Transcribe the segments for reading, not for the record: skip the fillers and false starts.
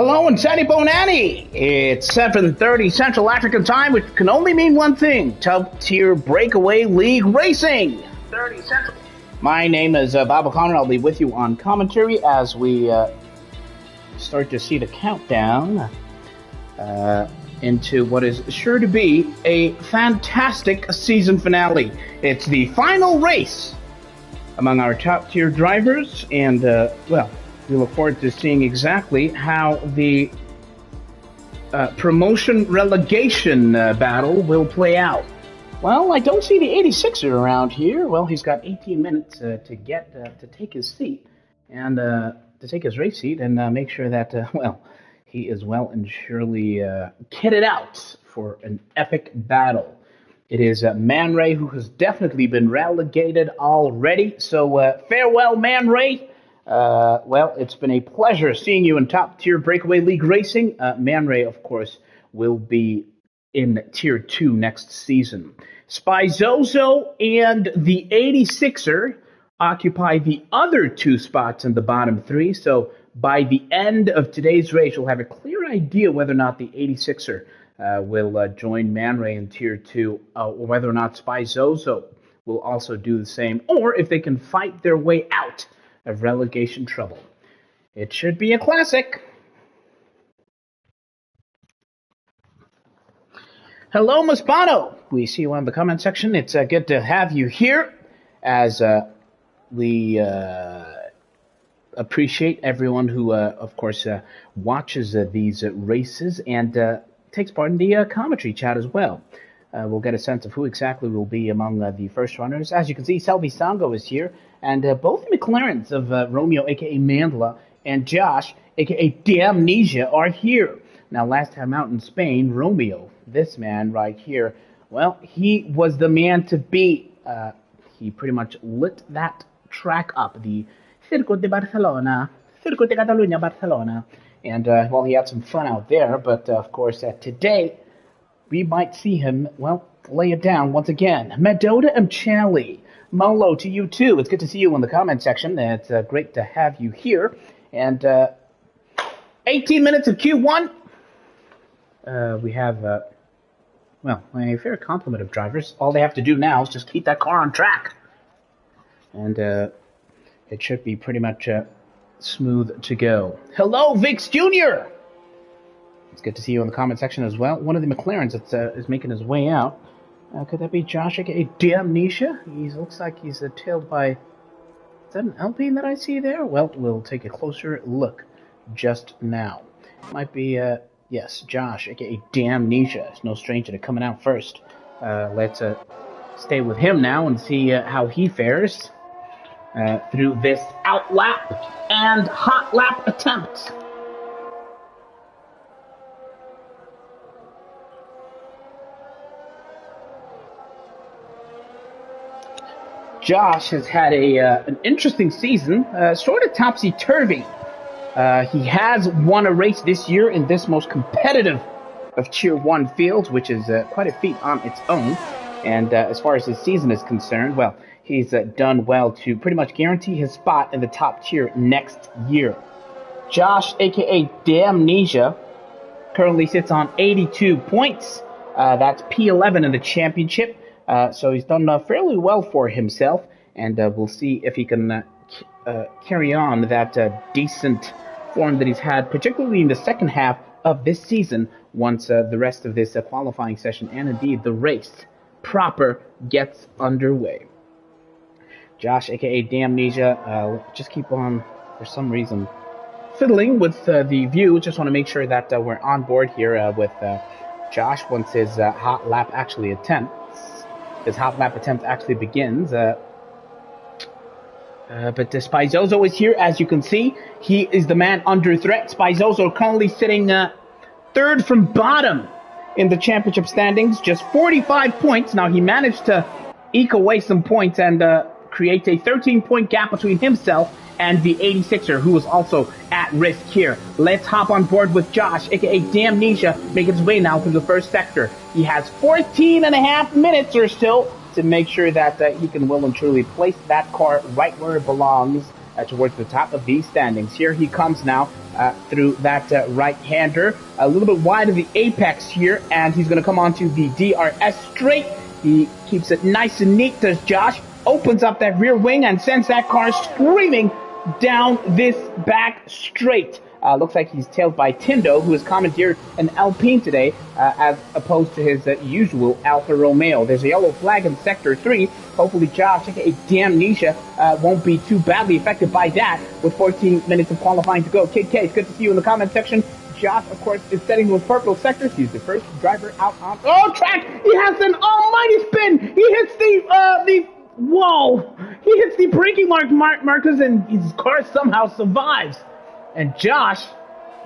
Hello and Sandy Bonanni. It's 7:30 Central African Time, which can only mean one thing: top tier breakaway league racing. 30 Central. My name is Bob O'Connor. I'll be with you on commentary as we start to see the countdown into what is sure to be a fantastic season finale. It's the final race among our top tier drivers, and we look forward to seeing exactly how the promotion relegation battle will play out. Well, I don't see the 86er around here. Well, he's got 18 minutes to take his seat and to take his race seat and make sure that he is well and surely kitted out for an epic battle. It is Man Ray, who has definitely been relegated already. So farewell, Man Ray. It's been a pleasure seeing you in top-tier Breakaway League racing. Man Ray, of course, will be in Tier 2 next season. Spizozo and the 86er occupy the other two spots in the bottom three, so by the end of today's race, you'll have a clear idea whether or not the 86er will join Man Ray in Tier 2, or whether or not Spizozo will also do the same, or if they can fight their way out of relegation trouble. It should be a classic. Hello, Maspano. We see you on the comment section. It's good to have you here as we appreciate everyone who, of course, watches these races and takes part in the commentary chat as well. We'll get a sense of who exactly will be among the first runners. As you can see, Selby Sango is here, and both McLarens of Romeo, a.k.a. Mandela, and Josh, a.k.a. Damnesia, are here. Now, last time out in Spain, Romeo, this man right here, well, he was the man to beat. He pretty much lit that track up, the Circuit de Barcelona, Circuit de Catalunya, Barcelona. And, he had some fun out there, but, of course, today, we might see him, lay it down once again. Medota Mchali, Molo to you too. It's good to see you in the comment section. It's great to have you here. And 18 minutes of Q1. We have, a fair complement of drivers. All they have to do now is just keep that car on track. And it should be pretty much smooth to go. Hello, Vix Jr. It's good to see you in the comment section as well. One of the McLarens that is making his way out. Could that be Josh, a.k.a. Damnesia? He looks like he's tailed by... Is that an Alpine that I see there? Well, we'll take a closer look just now. Might be, yes, Josh, a.k.a. Damnesia. It's no stranger to coming out first. Let's stay with him now and see how he fares through this out lap and hot lap attempt. Josh has had an interesting season, sort of topsy-turvy. He has won a race this year in this most competitive of Tier 1 fields, which is quite a feat on its own. And as far as his season is concerned, he's done well to pretty much guarantee his spot in the top tier next year. Josh, a.k.a. Damnesia, currently sits on 82 points. That's P11 in the championship. So he's done fairly well for himself, and we'll see if he can carry on that decent form that he's had, particularly in the second half of this season, once the rest of this qualifying session and indeed the race proper gets underway. Josh, a.k.a. Damnesia, just keep on, for some reason, fiddling with the view. Just want to make sure that we're on board here with Josh once his hot lap actually attempts. His hot lap attempt actually begins. But Spizozo is here, as you can see. He is the man under threat. Spizozo currently sitting third from bottom in the championship standings, just 45 points. Now, he managed to eke away some points and create a 13-point gap between himself and the 86er, who is also at risk here. Let's hop on board with Josh, a.k.a. Damnesia, making his way now through the first sector. He has 14 and a half minutes or so to make sure that he can well and truly place that car right where it belongs towards the top of these standings. Here he comes now through that right-hander, a little bit wide of the apex here, and he's going to come onto the DRS straight. He keeps it nice and neat, does Josh, opens up that rear wing and sends that car screaming down this back straight. Looks like he's tailed by Tindo, who has commandeered an Alpine today, as opposed to his usual Alfa Romeo. There's a yellow flag in Sector 3. Hopefully Josh, aka Damnesia, won't be too badly affected by that with 14 minutes of qualifying to go. Kid K, it's good to see you in the comment section. Josh, of course, is setting those purple sectors. He's the first driver out on track. He has an almighty spin. He hits he hits the braking markers, and his car somehow survives. And Josh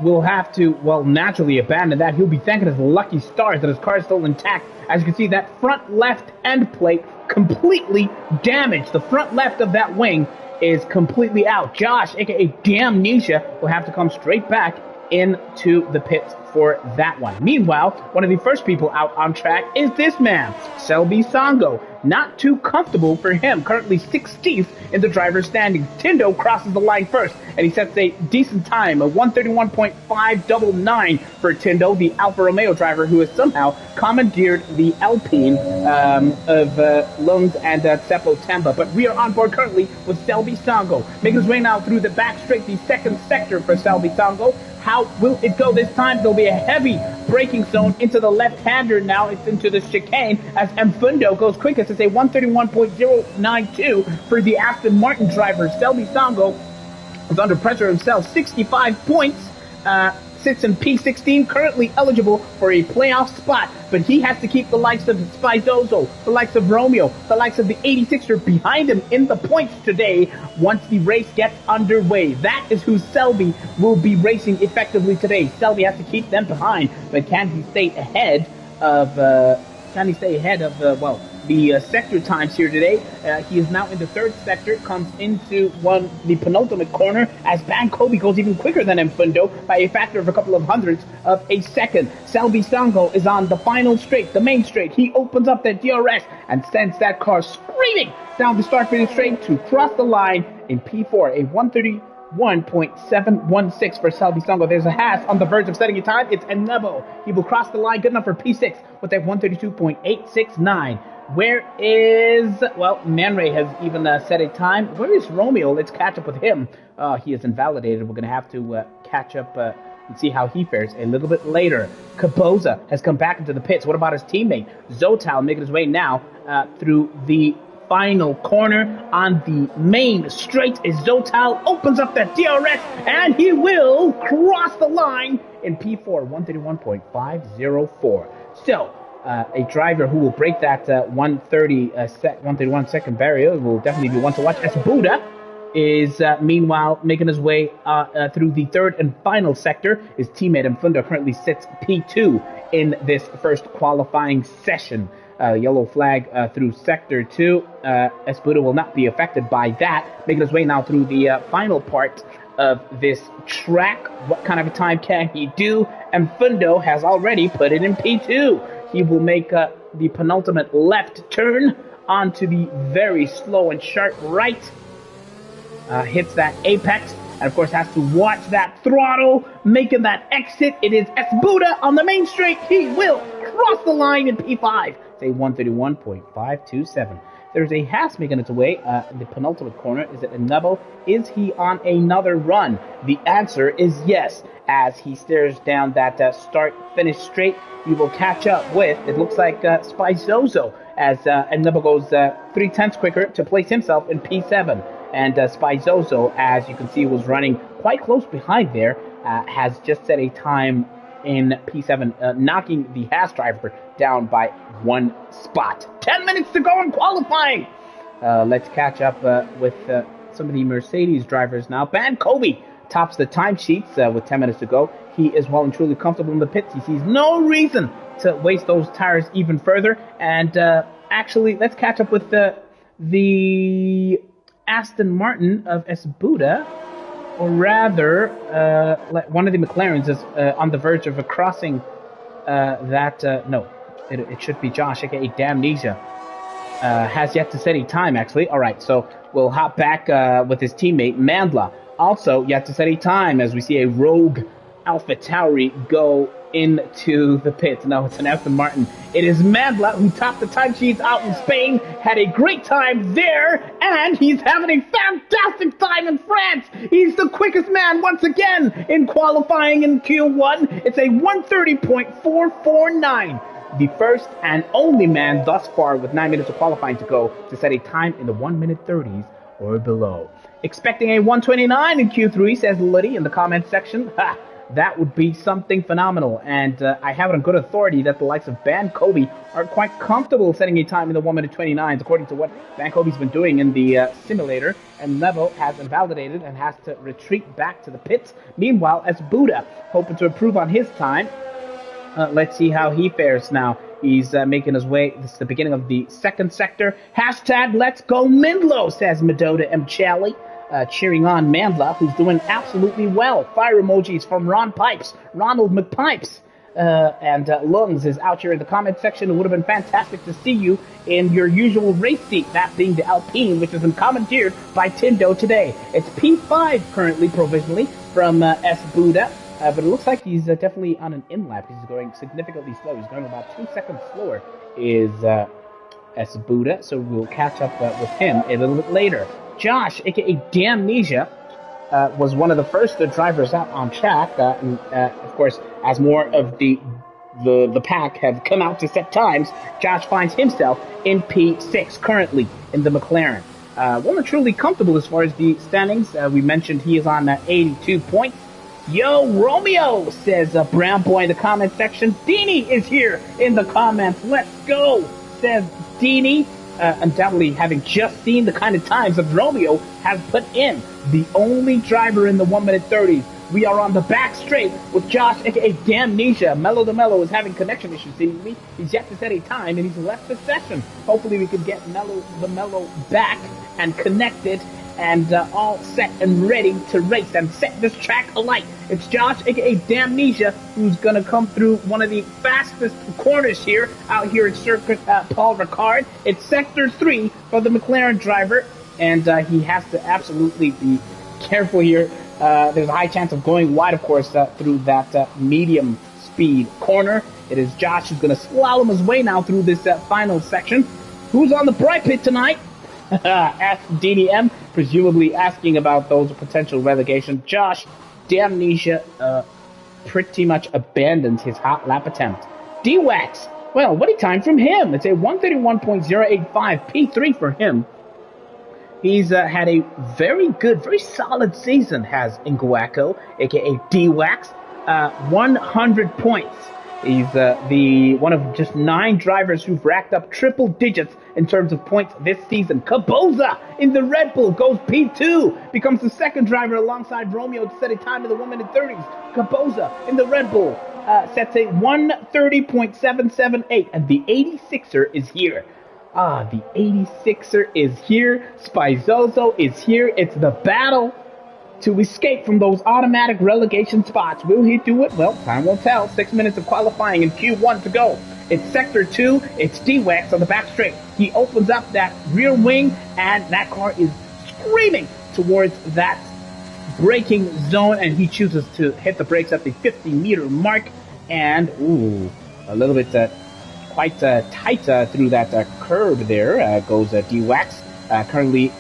will have to, well, naturally abandon that. He'll be thanking his lucky stars that his car is still intact. As you can see, that front left end plate completely damaged. The front left of that wing is completely out. Josh, aka Damnesia, will have to come straight back into the pits for that one. Meanwhile, one of the first people out on track is this man, Selby Songo. Not too comfortable for him, currently 16th in the driver's standings. Tindo crosses the line first, and he sets a decent time, a 1:31.599 for Tindo, the Alfa Romeo driver who has somehow commandeered the Alpine of Lunds and Seppo Temba. But we are on board currently with Selby Songo, making his way now through the back straight, the second sector for Selby Songo. How will it go this time? There'll be a heavy braking zone into the left-hander now. It's into the chicane as Mfundo goes quickest. It's a 1:31.092 for the Aston Martin driver. Selby Songo is under pressure himself. 65 points. Sits in P16, currently eligible for a playoff spot, but he has to keep the likes of Spizozo, the likes of Romeo, the likes of the 86er behind him in the points today once the race gets underway. That is who Selby will be racing effectively today. Selby has to keep them behind, but can he stay ahead of the sector times here today? He is now in the third sector, comes into the penultimate corner as Van Kobe goes even quicker than Mfundo by a factor of a couple of hundredths of a second. Selby Songo is on the final straight, the main straight. He opens up that DRS and sends that car screaming down the start finish straight to cross the line in P4, a 1:31.716 for Selby Songo. There's a Haas on the verge of setting a time. It's Enebo. He will cross the line, good enough for P6 with that 1:32.869. Where is, well, Man Ray has even set a time. Where is Romeo? Let's catch up with him. He is invalidated. We're going to have to catch up and see how he fares a little bit later. Kaboza has come back into the pits. What about his teammate? Zotal making his way now through the final corner on the main straight. As Zotal opens up that DRS, and he will cross the line in P4, 1:31.504. So, a driver who will break that 1:31 second barrier will definitely be one to watch. As Buddha is meanwhile making his way through the third and final sector. His teammate Mfunda currently sits P2 in this first qualifying session. Yellow flag through sector 2. Espudo will not be affected by that. Making his way now through the final part of this track. What kind of a time can he do? Mfundo has already put it in P2. He will make the penultimate left turn onto the very slow and sharp right. Hits that apex, and of course has to watch that throttle, making that exit. It is Esbuda on the main straight. He will cross the line in P5. It's a 1:31.527. There's a Haas making its way in the penultimate corner. Is it Enebo? Is he on another run? The answer is yes. As he stares down that start-finish straight, he will catch up with, it looks like, Spizozo, as Enebo goes 3/10 quicker to place himself in P7. And Spizozo, as you can see, was running quite close behind there, has just set a time in P7, knocking the Haas driver down by one spot. 10 minutes to go in qualifying. Let's catch up with some of the Mercedes drivers now. Van Kobe tops the timesheets with 10 minutes to go. He is well and truly comfortable in the pits. He sees no reason to waste those tires even further. And actually, let's catch up with the Aston Martin of Esbuda, or rather, one of the McLarens is on the verge of crossing that. No, it should be Josh, aka Damnesia. has yet to set a time, actually. All right, so we'll hop back with his teammate, Mandla. Also, yet to set a time as we see a rogue Alpha Tauri go into the pits. Now it's an Aston Martin. It is Mandla who topped the timesheets out in Spain, had a great time there, and he's having a fantastic time in France. He's the quickest man once again in qualifying in Q1. It's a 1:30.449. The first and only man thus far with 9 minutes of qualifying to go to set a time in the 1:30 30s or below. Expecting a 1:29 in Q3, says Liddy in the comment section. Ha! That would be something phenomenal, and I have it on good authority that the likes of Van Kobe are quite comfortable setting a time in the 1:29s, according to what Van Kobe's been doing in the simulator, and Neville has invalidated and has to retreat back to the pits. Meanwhile, as Buddha, hoping to improve on his time, let's see how he fares now. He's making his way. This is the beginning of the second sector. Hashtag Let's Go Mindlo, says Medota M. Chally. Cheering on Mandla, who's doing absolutely well. Fire emojis from Ron Pipes, Ronald McPipes. And Lungs is out here in the comment section. It would have been fantastic to see you in your usual race seat, that being the Alpine, which has been commandeered by Tindo today. It's P5 currently, provisionally, from S. Buddha. But it looks like he's definitely on an in-lap. He's going significantly slow. He's going about 2 seconds slower, is S. Buddha. So we'll catch up with him a little bit later. Josh, aka Damnesia, was one of the first drivers out on track. And, of course, as more of the pack have come out to set times, Josh finds himself in P6 currently in the McLaren. Well and truly comfortable as far as the standings. We mentioned he is on 82 points. Yo, Romeo, says Brown Boy in the comment section. Deanie is here in the comments. Let's go, says Deanie. Undoubtedly having just seen the kind of times that Romeo has put in. The only driver in the 1:30s. We are on the back straight with Josh, aka Damnesia. Mellow the Mellow is having connection issues seemingly. He's yet to set a time and he's left the session. Hopefully we can get Mellow the Mellow back and connected and all set and ready to race and set this track alight. It's Josh, aka Damnesia, who's gonna come through one of the fastest corners here, out here at Circuit Paul Ricard. It's Sector 3 for the McLaren driver, and he has to absolutely be careful here. There's a high chance of going wide, of course, through that medium speed corner. It is Josh who's gonna slalom his way now through this final section. Who's on the bright pit tonight? Ask DDM, presumably asking about those potential relegation. Josh, Damnesia pretty much abandons his hot lap attempt. D-Wax, well, what a time from him. It's a 1:31.085 P3 for him. He's had a very good, very solid season, has Nguako, aka D-Wax. 100 points. He's the one of just 9 drivers who've racked up triple digits in terms of points this season. Caboza in the Red Bull goes P2, becomes the second driver alongside Romeo to set a time in the 1:30s. Caboza in the Red Bull sets a 1:30.778, and the 86er is here. The 86er is here. Spizozo is here. It's the battle to escape from those automatic relegation spots. Will he do it? Well, time will tell. 6 minutes of qualifying in Q1 to go. It's Sector 2. It's D-Wax on the back straight. He opens up that rear wing, and that car is screaming towards that braking zone, and he chooses to hit the brakes at the 50-meter mark. And, a little bit quite tight through that curve there goes D-Wax. Currently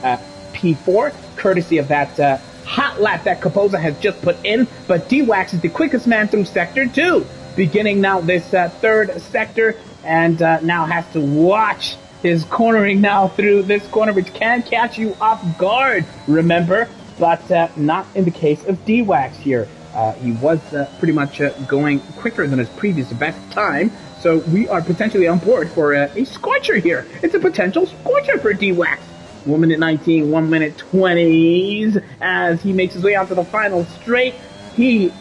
P4, courtesy of that hot lap that Capoza has just put in, but D-Wax is the quickest man through Sector 2. Beginning now this third sector, and now has to watch his cornering now through this corner, which can catch you off guard, remember, but not in the case of D-Wax here. He was pretty much going quicker than his previous best time, so we are potentially on board for a scorcher here. It's a potential scorcher for D-Wax. 1:19, 1:20s, as he makes his way onto the final straight. He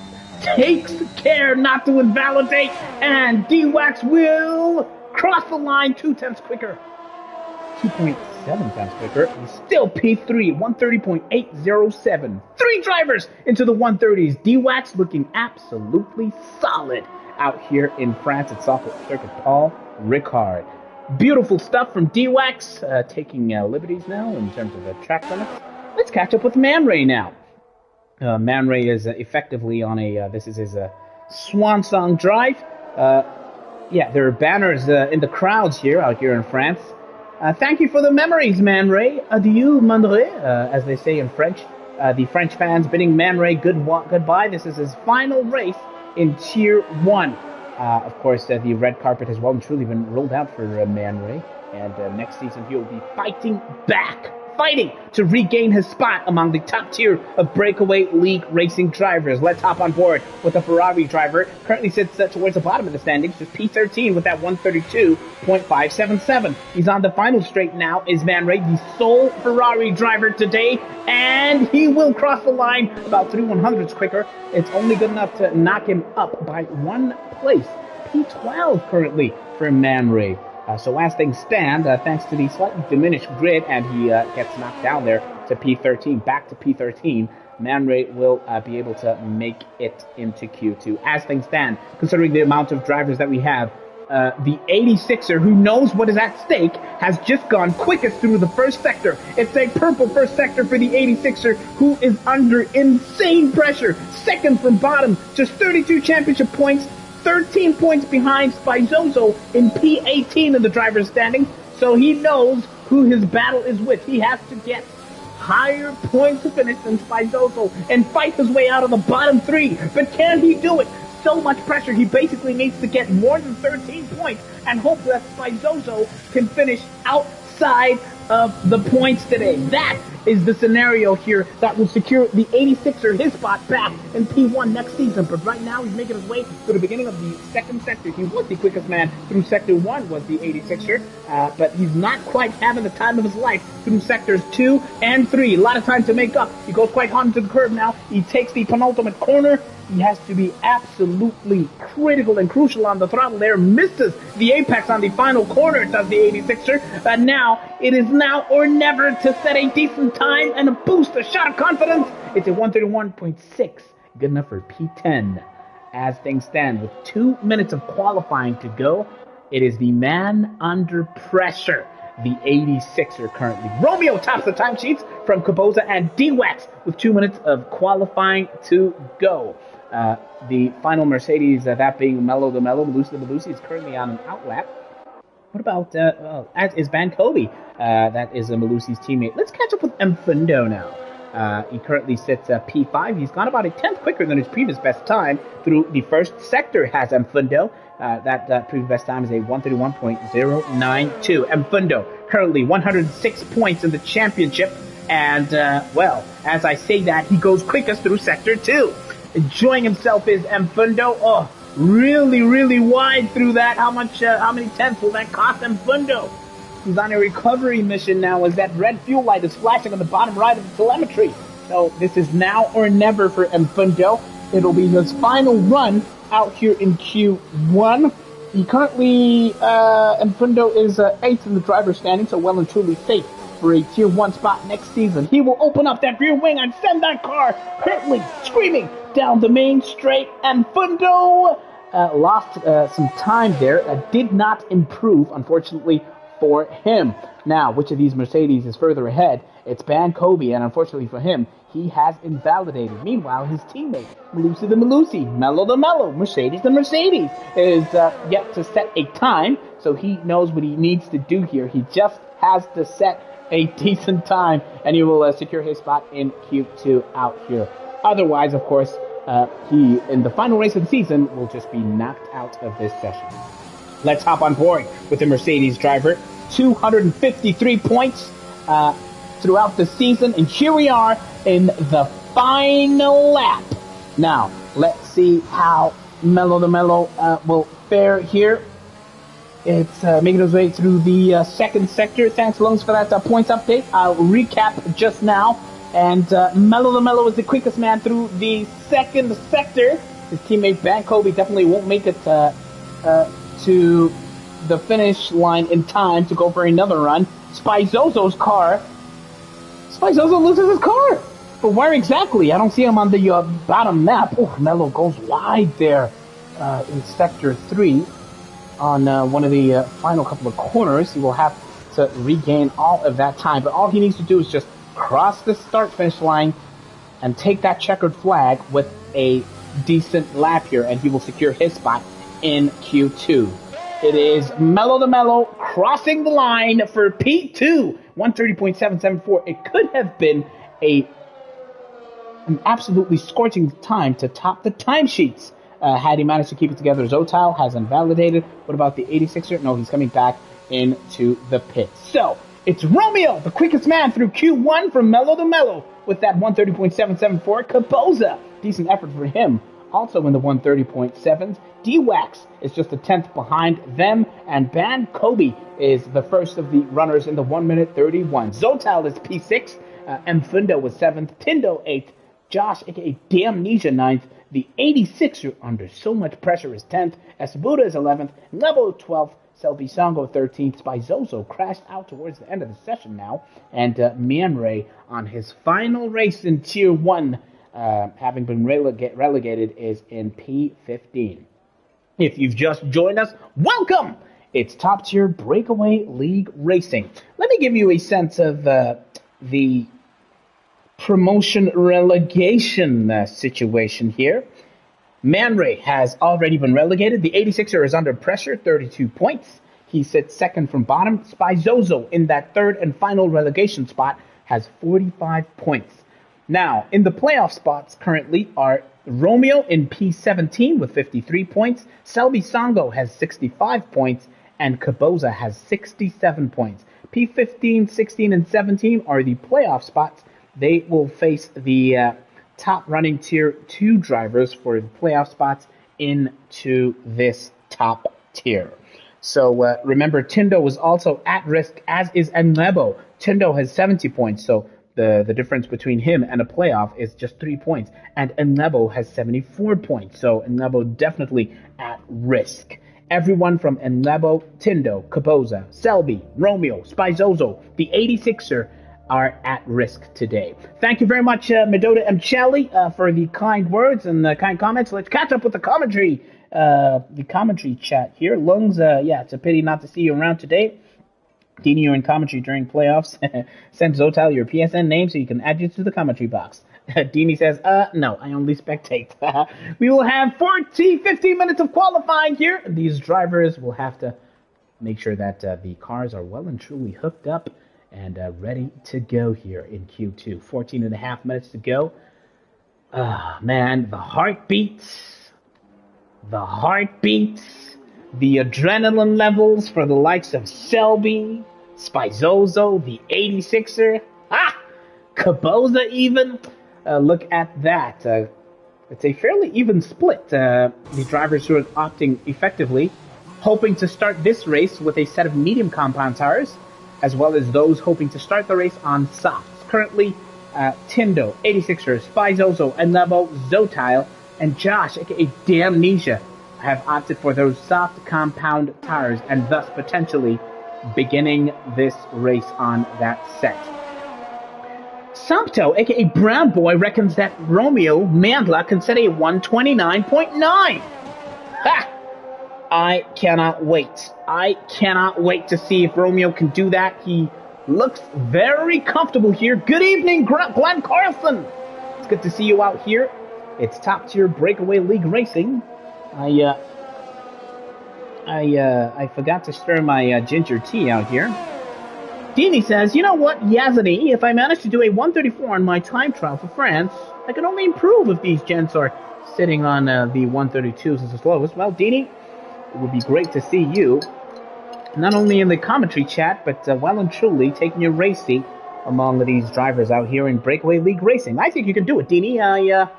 takes care not to invalidate, and D-Wax will cross the line 2/10 quicker. 2.7 times quicker. He's still P3, 1:30.807. 3 drivers into the 1:30s. D-Wax looking absolutely solid out here in France at Circuit Paul Ricard. Beautiful stuff from D-Wax, taking liberties now in terms of track limits. Let's catch up with Man Ray now. Man Ray is effectively on this is his swan song drive. Yeah, there are banners in the crowds out here in France. Thank you for the memories, Man Ray. Adieu, Man Ray, as they say in French. The French fans bidding Man Ray goodbye. This is his final race in Tier 1. Of course, the red carpet has well and truly been rolled out for Man Ray. And next season, he will be fighting to regain his spot among the top tier of Breakaway League racing drivers. Let's hop on board with a Ferrari driver. Currently sits towards the bottom of the standings, just P13 with that 132.577. He's on the final straight now. Is Man Ray the sole Ferrari driver today? And he will cross the line about 3/100ths quicker. It's only good enough to knock him up by 1 place. P12 currently for Man Ray. So as things stand, thanks to the slightly diminished grid, and he gets knocked down there to P13, back to P13, Man Ray will be able to make it into Q2. As things stand, considering the amount of drivers that we have, the 86er, who knows what is at stake, has just gone quickest through the first sector. It's a purple first sector for the 86er, who is under insane pressure. Second from bottom, just 32 championship points, 13 points behind Spizozo in P18 in the driver's standings, so he knows who his battle is with. He has to get higher points to finish than Spizozo and fight his way out of the bottom 3. But can he do it? So much pressure, he basically needs to get more than 13 points and hope that Spizozo can finish outside of the points today. That is the scenario here that will secure the 86er his spot back in P1 next season. But right now, he's making his way to the beginning of the second sector. He was the quickest man through Sector 1, was the 86er, but he's not quite having the time of his life through Sectors 2 and 3. A lot of time to make up. He goes quite hard into the curve now. He takes the penultimate corner. He has to be absolutely critical and crucial on the throttle there. Misses the apex on the final corner, does the 86er. But now, it is now or never to set a decent time and a boost, a shot of confidence. It's a 131.6. Good enough for P10. As things stand, with 2 minutes of qualifying to go, it is the man under pressure, the 86er currently. Romeo tops the timesheets from Caboza and D-Wax with 2 minutes of qualifying to go. The final Mercedes, that being Mello the Mello, Malusi the Malusi, is currently on an outlap. What about, is Bankobi? That is Malusi's teammate. Let's catch up with Mfundo now. He currently sits at P5. He's gone about a 10th quicker than his previous best time through the first sector, has Mfundo. That previous best time is a 131.092. Mfundo currently 106 points in the championship. And, well, as I say that, he goes quickest through Sector 2. Enjoying himself is Mfundo. Oh, really, really wide through that. How many tenths will that cost Mfundo? He's on a recovery mission now as that red fuel light is flashing on the bottom right of the telemetry. So this is now or never for Mfundo. It'll be his final run out here in Q1. He currently, Mfundo is 8th in the driver's standing, so well and truly safe for a Tier 1 spot next season. He will open up that rear wing and send that car hurtling, screaming down the main straight. Mfundo lost some time there. Did not improve, unfortunately, for him. Now, which of these Mercedes is further ahead? It's Bankobi, and unfortunately for him, he has invalidated. Meanwhile, his teammate, Malusi the Malusi, Mello the Mello, Mercedes the Mercedes, is yet to set a time, so he knows what he needs to do here. He just has to set a decent time, and he will secure his spot in Q2 out here. Otherwise, of course, he, in the final race of the season, will just be knocked out of this session. Let's hop on board with the Mercedes driver. 253 points throughout the season, and here we are in the final lap. Now, let's see how Mello the Mello will fare here. It's making its way through the second sector. Thanks, Lungs, for that points update. I'll recap just now. And Mello the Mello is the quickest man through the second sector. His teammate Bankobi definitely won't make it to the finish line in time to go for another run. Spizozo's car. Spizozo loses his car. But where exactly? I don't see him on the bottom map. Oh, Mello goes wide there in Sector 3. on one of the final couple of corners. He will have to regain all of that time, but all he needs to do is just cross the start-finish line and take that checkered flag with a decent lap here, and he will secure his spot in Q2. It is Mello to Mello crossing the line for P2, 130.774. It could have been an absolutely scorching time to top the timesheets had he managed to keep it together. Zotal has invalidated. What about the 86er? No, he's coming back into the pit. So it's Romeo, the quickest man through Q1 from Mello to Mello with that 130.774. Caboza, decent effort for him, also in the 130.7s. D-Wax is just a 10th behind them, and Ban Kobe is the first of the runners in the 1 minute 31. Zotal is P6, Mfundo was 7th, Tindo 8th, Josh, aka Damnesia 9th, the 86er under so much pressure is 10th, Esbuda is 11th, Level 12th, Selby Songo 13th, Spizozo crashed out towards the end of the session now, and Mianre on his final race in Tier 1, having been relegated, is in P15. If you've just joined us, welcome! It's Top Tier Breakaway League Racing. Let me give you a sense of the promotion relegation situation here. Man Ray has already been relegated. The 86er is under pressure, 32 points. He sits second from bottom. Spizozo in that third and final relegation spot has 45 points. Now, in the playoff spots currently are Romeo in P17 with 53 points. Selby Songo has 65 points. And Caboza has 67 points. P15, 16, and 17 are the playoff spots. They will face the top running Tier 2 drivers for the playoff spots into this top tier. So remember, Tindo is also at risk, as is Enlebo. Tindo has 70 points, so the difference between him and a playoff is just 3 points. And Enlebo has 74 points, so Enlebo definitely at risk. Everyone from Enlebo, Tindo, Caboza, Selby, Romeo, Spizozo, the 86er are at risk today. Thank you very much, Medota and Shelley, for the kind words and the kind comments. Let's catch up with the commentary chat here. Lungs, yeah, it's a pity not to see you around today. Dini, you're in commentary during playoffs. Send Zotal your PSN name so you can add you to the commentary box. Dini says, no, I only spectate. We will have 15 minutes of qualifying here. These drivers will have to make sure that the cars are well and truly hooked up and ready to go here in Q2. 14 and a half minutes to go. Man, the heartbeats, the adrenaline levels for the likes of Selby, Spizozo, the 86er, Caboza even. Look at that. It's a fairly even split. The drivers who are opting effectively, hoping to start this race with a set of medium compound tires, as well as those hoping to start the race on softs. Currently, Tindo, 86er, Spizozo, Enlebo, Zotal, and Josh, aka Damnesia, have opted for those soft compound tires and thus potentially beginning this race on that set. Sampto, aka Brown Boy, reckons that Romeo Mandla can set a 129.9. Ha! I cannot wait. I cannot wait to see if Romeo can do that. He looks very comfortable here. Good evening, Glenn Carlson. It's good to see you out here. It's Top Tier Breakaway League Racing. I forgot to stir my ginger tea out here. Dini says, you know what, Yazani, if I manage to do a 134 on my time trial for France, I can only improve if these gents are sitting on the 132s as the slowest. Well, Dini, it would be great to see you, not only in the commentary chat, but well and truly taking your race seat among these drivers out here in Breakaway League Racing. I think you can do it, Dini. I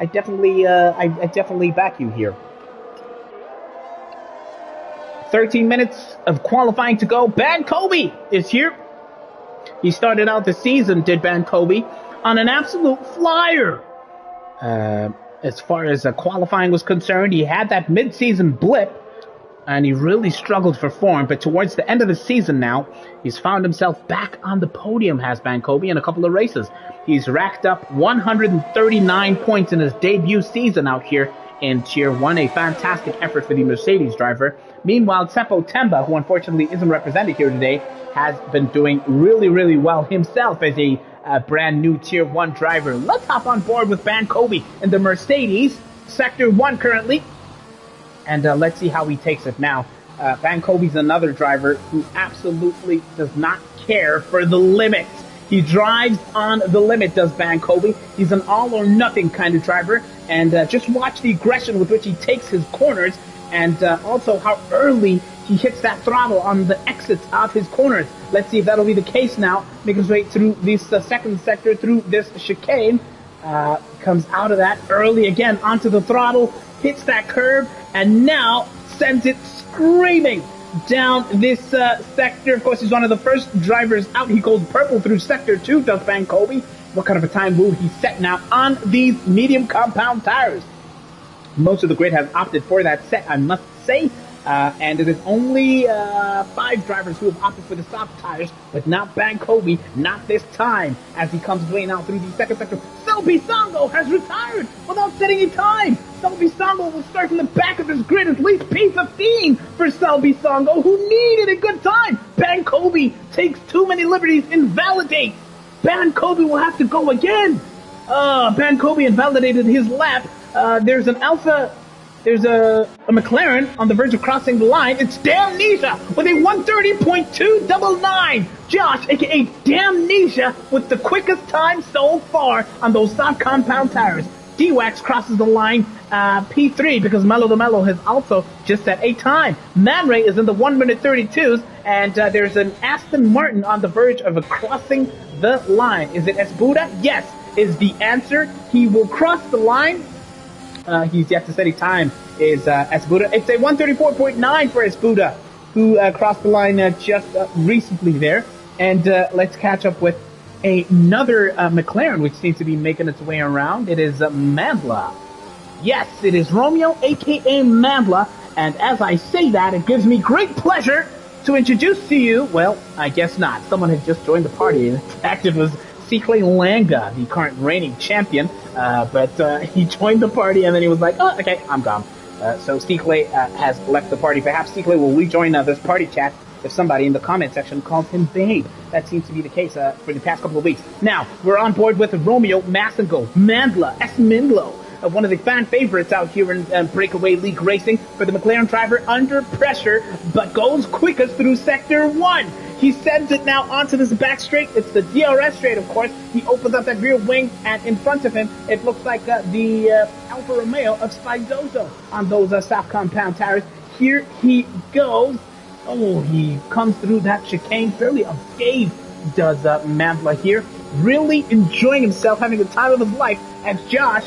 definitely back you here. 13 minutes of qualifying to go. Ban Kobe is here. He started out the season, did Ban Kobe, on an absolute flyer. As far as qualifying was concerned, he had that mid-season blip, and he really struggled for form. But towards the end of the season now, he's found himself back on the podium, has Ban Kobe, in a couple of races. He's racked up 139 points in his debut season out here in Tier 1. A fantastic effort for the Mercedes driver. Meanwhile, Seppo Temba, who unfortunately isn't represented here today, has been doing really, really well himself as a brand new Tier 1 driver. Let's hop on board with Ban Kobe in the Mercedes, Sector 1 currently. And let's see how he takes it now. Ban Kobe's another driver who absolutely does not care for the limits. He drives on the limit, does Ban Kobe. He's an all-or-nothing kind of driver. And just watch the aggression with which he takes his corners, and also how early he hits that throttle on the exits of his corners. Let's see if that'll be the case now. Making his way through this second sector, through this chicane. Comes out of that early again onto the throttle, hits that curb, and now sends it screaming down this sector. Of course, he's one of the first drivers out. He goes purple through Sector 2, does Ban Kobe. What kind of a time will he set now on these medium compound tires? Most of the grid has opted for that set, I must say. And it is only 5 drivers who have opted for the soft tires, but not Ban Kobe, not this time, as he comes way now through the second sector. Selby Songo has retired without setting a time. Selby Songo will start from the back of his grid, at least P15 for Selby Songo, who needed a good time. Ban Kobe takes too many liberties, invalidates. Ban Kobe will have to go again. Ban Kobe invalidated his lap. There's an Alpha... There's a McLaren on the verge of crossing the line. It's Damnesia with a 1:30.299. Josh, a.k.a. Damnesia, with the quickest time so far on those soft compound tires. D-Wax crosses the line P3 because Mello the Mello has also just set a time. Man Ray is in the 1:32s, and there's an Aston Martin on the verge of crossing the line. Is it Esbuda? Yes, is the answer. He will cross the line. He's yet to set a time, is Esbuda. It's a 1:34.9 for Esbuda, who crossed the line just recently there. And let's catch up with another McLaren, which seems to be making its way around. It is Mandla. Yes, it is Romeo, a.k.a. Mandla. And as I say that, it gives me great pleasure to introduce to you, well, I guess not. Someone has just joined the party. In fact, it was Sikle Langa, the current reigning champion, but he joined the party and then he was like, oh, okay, I'm gone. So Sikle has left the party. Perhaps Sikle will rejoin this party chat if somebody in the comment section calls him Babe. That seems to be the case for the past couple of weeks. Now, we're on board with Romeo, Massengo, Mandla, Esmindlo, one of the fan favorites out here in Breakaway League Racing for the McLaren driver, under pressure, but goes quickest through Sector 1. He sends it now onto this back straight. It's the DRS straight, of course. He opens up that rear wing, and in front of him, it looks like the Alfa Romeo of Spizoso on those soft compound tires. Here he goes. Oh, he comes through that chicane fairly unscathed, does Mandla here. Really enjoying himself, having the time of his life, as Josh,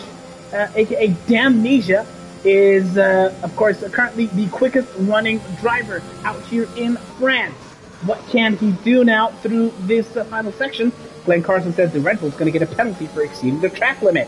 a.k.a. Damnesia, is, of course, currently the quickest running driver out here in France. What can he do now through this final section? Glenn Carson says the Red Bull's going to get a penalty for exceeding the track limit.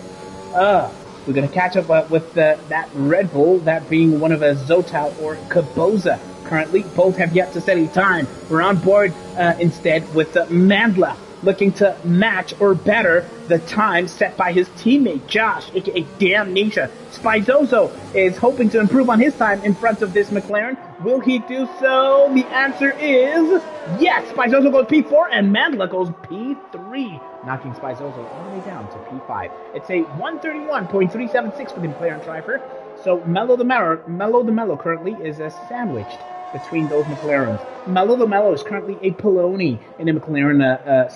We're going to catch up with that Red Bull, that being one of Zotao or Kaboza. Currently, both have yet to set a time. We're on board instead with Mandla, looking to match or better the time set by his teammate Josh, aka Damnesia. Spizoso is hoping to improve on his time in front of this McLaren. Will he do so? The answer is yes. Spizoso goes P4 and Mandla goes P3, knocking Spizoso all the way down to P5. It's a 1:31.376 for the McLaren driver. So Mello the Mello currently is sandwiched between those McLarens. Mello the Mello is currently a Poloni in a McLaren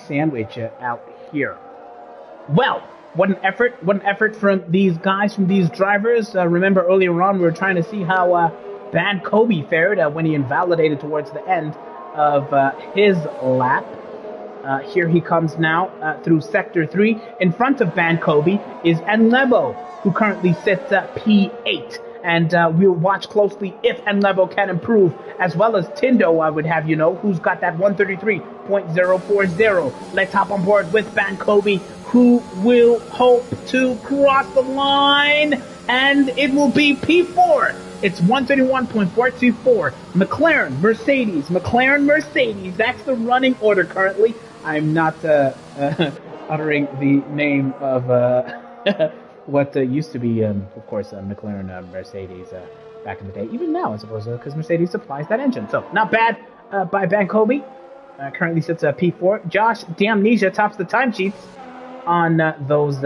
sandwich out here. Well, what an effort from these guys, from these drivers. Remember earlier on we were trying to see how Ban Kobe fared when he invalidated towards the end of his lap. Here he comes now through Sector 3. In front of Ban Kobe is Enlebo, who currently sits at P8. And we'll watch closely if Enlebo can improve, as well as Tindo, I would have you know, who's got that 1:33.040. Let's hop on board with Ban Kobe, who will hope to cross the line, and it will be P4. It's 1:31.424. McLaren, Mercedes, McLaren, Mercedes. That's the running order currently. I'm not uttering the name of what used to be, of course, McLaren Mercedes back in the day, even now, I suppose, because Mercedes supplies that engine. So, not bad by Bankobi. Currently sits at P4. Josh D'Amnesia tops the timesheets on those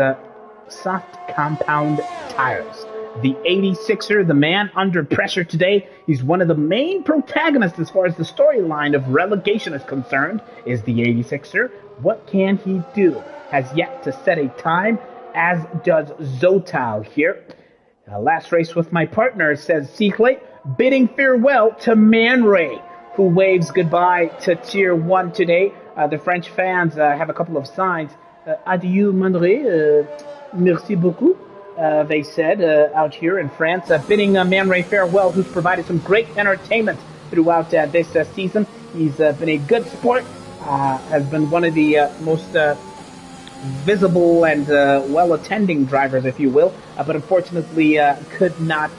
soft compound tires. The 86er, the man under pressure today, he's one of the main protagonists as far as the storyline of relegation is concerned, is the 86er. What can he do? Has yet to set a time, as does Zotal here. Last race with my partner, says Cicle, bidding farewell to Man Ray, who waves goodbye to Tier 1 today. The French fans have a couple of signs. Adieu, Man Ray. Merci beaucoup. They said out here in France, bidding Man Ray farewell, who's provided some great entertainment throughout this season. He's been a good sport, has been one of the most visible and well-attending drivers, if you will, but unfortunately could not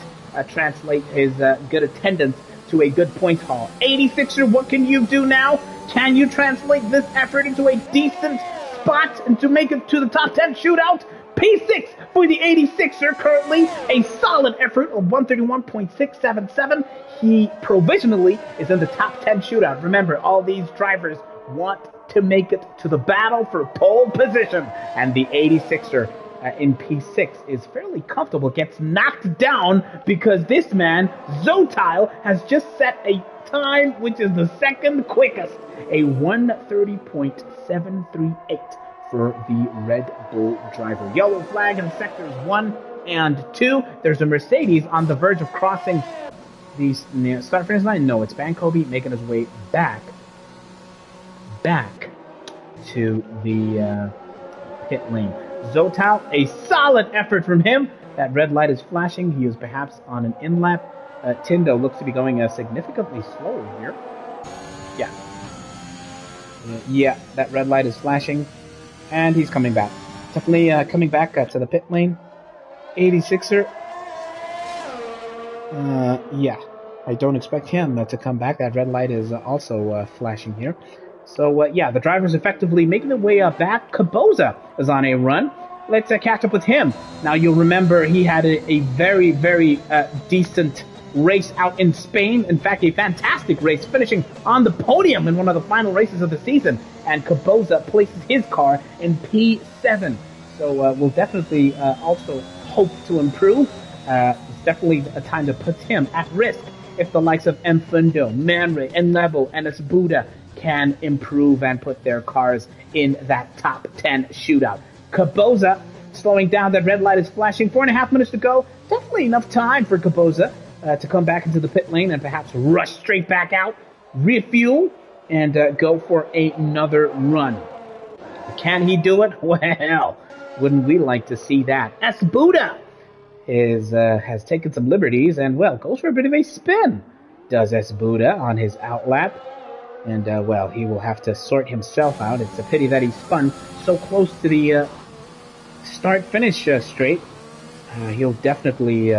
translate his good attendance to a good point haul. 86er, what can you do now? Can you translate this effort into a decent spot and to make it to the top 10 shootout? P6 for the 86er, currently a solid effort of 131.677. He provisionally is in the top 10 shootout. Remember, all these drivers want to make it to the battle for pole position, and the 86er in P6 is fairly comfortable, gets knocked down because this man, Zotal, has just set a time which is the second quickest, a 130.738 for the Red Bull driver. Yellow flag in sectors 1 and 2. There's a Mercedes on the verge of crossing the start finish line. No, it's Bankobi making his way back to the pit lane. Zotal, a solid effort from him. That red light is flashing. He is perhaps on an in-lap. Tindo looks to be going significantly slower here. Yeah, that red light is flashing. And he's coming back. Definitely coming back to the pit lane. 86er. Yeah, I don't expect him to come back. That red light is also flashing here. So, yeah, the driver's effectively making their way back. Caboza is on a run. Let's catch up with him. Now, you'll remember he had a very, very decent race out in Spain. In fact, a fantastic race, finishing on the podium in one of the final races of the season. And Caboza places his car in P7. So we'll definitely also hope to improve. It's definitely a time to put him at risk if the likes of Mfundo, Manre, and Nebo, and Esbuda can improve and put their cars in that top 10 shootout. Caboza slowing down. That red light is flashing. 4.5 minutes to go. Definitely enough time for Caboza to come back into the pit lane and perhaps rush straight back out, refuel, and go for another run. Can he do it? Well, wouldn't we like to see that? Esbuda has taken some liberties and, well, goes for a bit of a spin. Does Esbuda on his outlap. And, well, he will have to sort himself out. It's a pity that he spun so close to the start-finish straight. He'll definitely,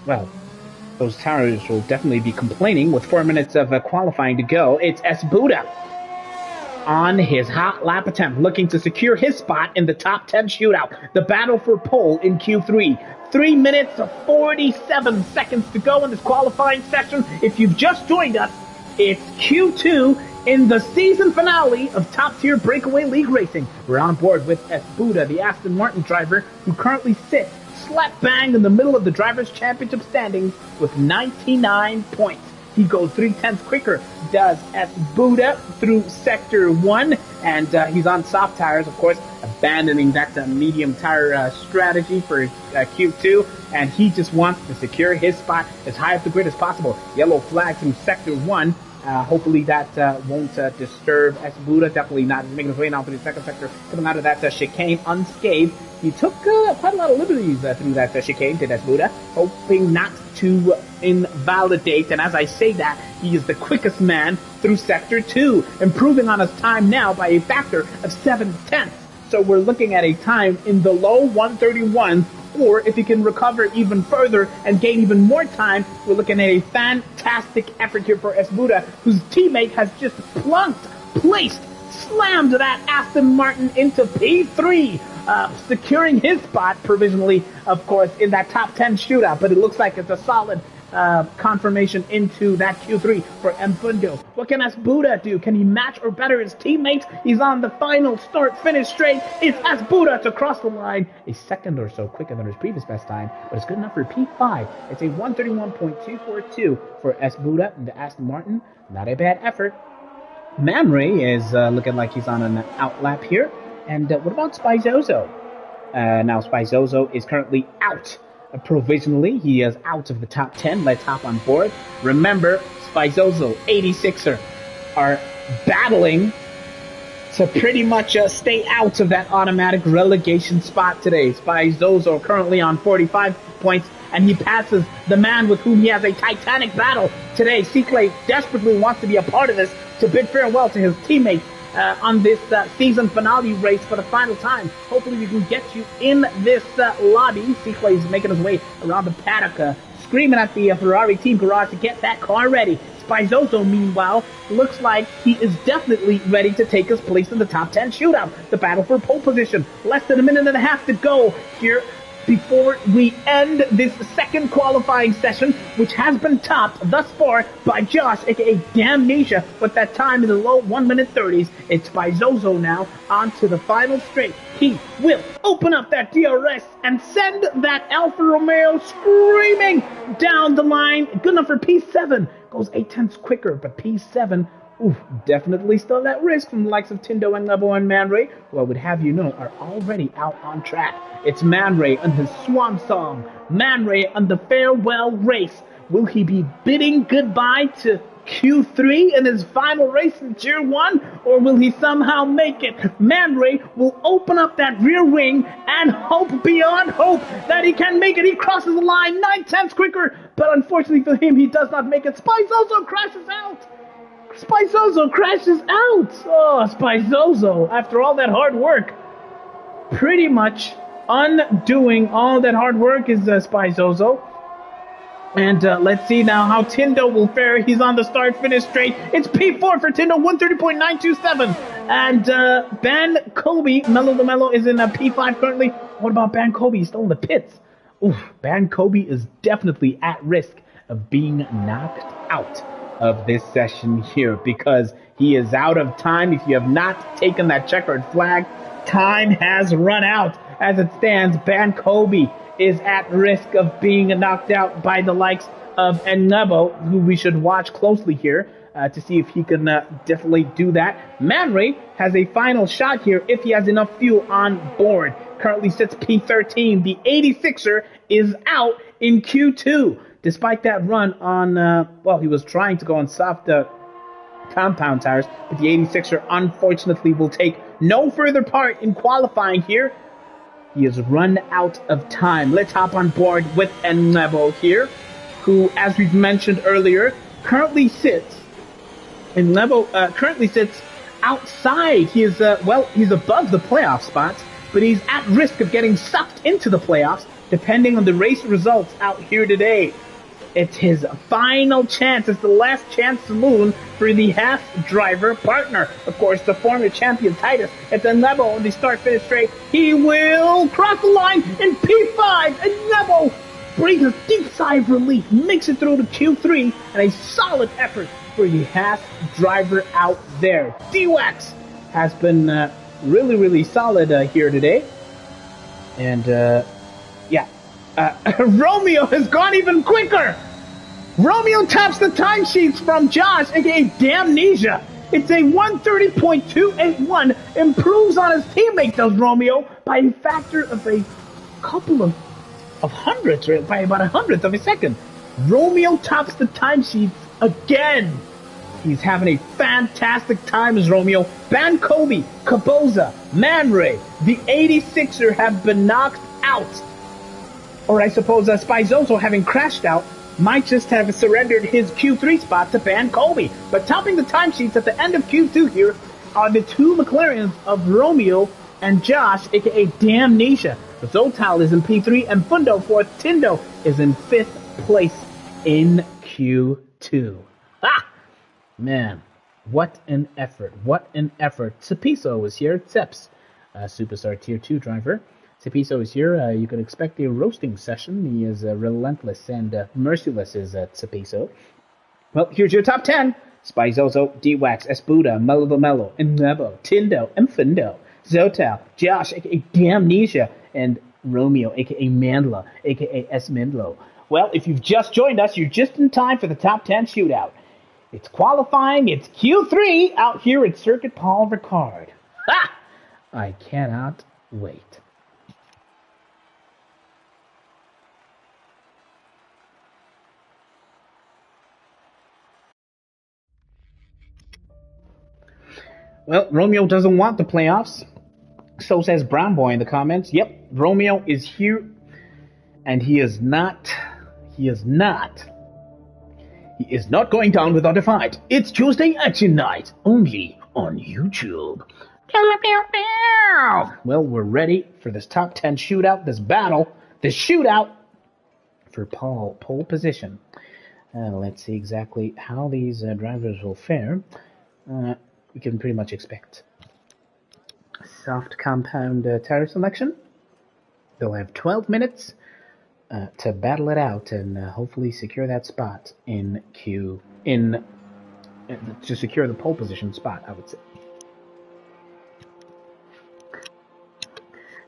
well, those tires will definitely be complaining with 4 minutes of qualifying to go. It's Esbuda on his hot lap attempt, looking to secure his spot in the top 10 shootout. The battle for pole in Q3. 3 minutes of 47 seconds to go in this qualifying session. If you've just joined us, it's Q2 in the season finale of top-tier Breakaway League racing. We're on board with Esbuda, the Aston Martin driver, who currently sits slap bang in the middle of the Drivers' Championship standings with 99 points. He goes 3/10 quicker, does Esbuda through Sector 1, and he's on soft tires, of course, abandoning that medium tire strategy for Q2, and he just wants to secure his spot as high up the grid as possible. Yellow flag through Sector 1. Hopefully that won't disturb Esbuda. Definitely not making his way down through the second sector, coming out of that chicane unscathed. He took quite a lot of liberties through that chicane, did Esbuda, hoping not to invalidate. And as I say that, he is the quickest man through Sector 2, improving on his time now by a factor of 7/10. So we're looking at a time in the low 131, or if he can recover even further and gain even more time, we're looking at a fantastic effort here for Esbuda, whose teammate has just slammed that Aston Martin into P3. securing his spot provisionally, of course, in that top 10 shootout. But it looks like it's a solid confirmation into that Q3 for Mfundo. What can Asbuda do? Can he match or better his teammates? He's on the final start-finish straight. It's Asbuda to cross the line. A second or so quicker than his previous best time, but it's good enough for P5. It's a 131.242 for Asbuda and the Aston Martin. Not a bad effort. Man Ray is looking like he's on an outlap here. And what about Spizozo? Now Spizozo is currently out. Provisionally, he is out of the top 10. Let's hop on board. Remember, Spizozo, 86er, are battling to pretty much stay out of that automatic relegation spot today. Spizozo currently on 45 points, and he passes the man with whom he has a titanic battle today. Cicle desperately wants to be a part of this to bid farewell to his teammates on this season finale race for the final time. Hopefully we can get you in this lobby. Cicle is making his way around the paddock, screaming at the Ferrari team garage to get that car ready. Spizozo, meanwhile, looks like he is definitely ready to take his place in the top 10 shootout. The battle for pole position. Less than a minute and a half to go here before we end this second qualifying session, which has been topped thus far by Josh, aka Damnesia, with that time in the low 1 minute 30s. It's by Zozo now onto the final straight. He will open up that DRS and send that Alfa Romeo screaming down the line. Good enough for P7. Goes 8/10 quicker, but P7, oof, definitely still at risk from the likes of Tindo and Level and Man Ray, who I would have you know are already out on track. It's Man Ray and his swan song. Man Ray on the farewell race. Will he be bidding goodbye to Q3 in his final race in Tier 1? Or will he somehow make it? Man Ray will open up that rear wing and hope beyond hope that he can make it. He crosses the line 9/10 quicker, but unfortunately for him, he does not make it. Spizozo crashes out. Spizozo crashes out. Oh, Spizozo, after all that hard work, pretty much undoing all that hard work is Spizozo. And let's see now how Tindo will fare. He's on the start-finish straight. It's P4 for Tindo, 130.927. And Ban Kobe, Mello the Mello, is in P5 currently. What about Ban Kobe? He's still in the pits. Oof, Ban Kobe is definitely at risk of being knocked out of this session here because he is out of time. If you have not taken that checkered flag, time has run out. As it stands, Ban Kobe is at risk of being knocked out by the likes of Enebo, who we should watch closely here to see if he can definitely do that. Man Ray has a final shot here if he has enough fuel on board. Currently sits P13. The 86er is out in Q2. Despite that run on, well, he was trying to go on soft compound tires, but the 86er unfortunately will take no further part in qualifying here. He has run out of time. Let's hop on board with Enebo here, who, as we've mentioned earlier, currently sits outside. He is, he's above the playoff spots, but he's at risk of getting sucked into the playoffs, depending on the race results out here today. It's his final chance. It's the last chance saloon for the Haas driver partner. Of course, the former champion Titus. It's Enebo on the start-finish straight. He will cross the line in P5. Enebo breathes a deep sigh of relief, makes it through to Q3, and a solid effort for the Haas driver out there. D-Wax has been really, really solid here today. And, Romeo has gone even quicker. Romeo tops the timesheets from Josh, aka Damnesia. It's a 130.281, improves on his teammate, does Romeo, by a factor of a couple of hundredths, or by about a hundredth of a second. Romeo tops the timesheets again. He's having a fantastic time as Romeo. Ban Kobe, Kaboza, Man Ray, the 86er have been knocked out. Or I suppose Spizozo, having crashed out, might just have surrendered his Q3 spot to Ban Kobe. But topping the timesheets at the end of Q2 here are the two McLarens of Romeo and Josh, aka Damnesia. Zotal is in P3 and Fundo fourth. Tindo is in 5th place in Q2. Ah! Man, what an effort. What an effort. Cepiso is here. Ceps. superstar Tier 2 driver. Cepiso is here. You can expect a roasting session. He is relentless and merciless, is Cepiso. Well, here's your top 10. Spizozo, D-Wax, Espuda, Mello the Mello, Nebo, Tindo, Infindo, Zotal, Josh, a.k.a. Damnesia, and Romeo, a.k.a. Mandla, a.k.a. Esmindlo. Well, if you've just joined us, you're just in time for the top 10 shootout. It's qualifying. It's Q3 out here at Circuit Paul Ricard. Ha! I cannot wait. Well, Romeo doesn't want the playoffs. So says Brown Boy in the comments. Yep, Romeo is here. And he is not going down without a fight. It's Tuesday Action Night, only on YouTube. Well, we're ready for this top 10 shootout, this battle, this shootout for pole position. Let's see exactly how these drivers will fare. We can pretty much expect soft compound tire selection. They'll have 12 minutes to battle it out and hopefully secure that spot to secure the pole position spot, I would say.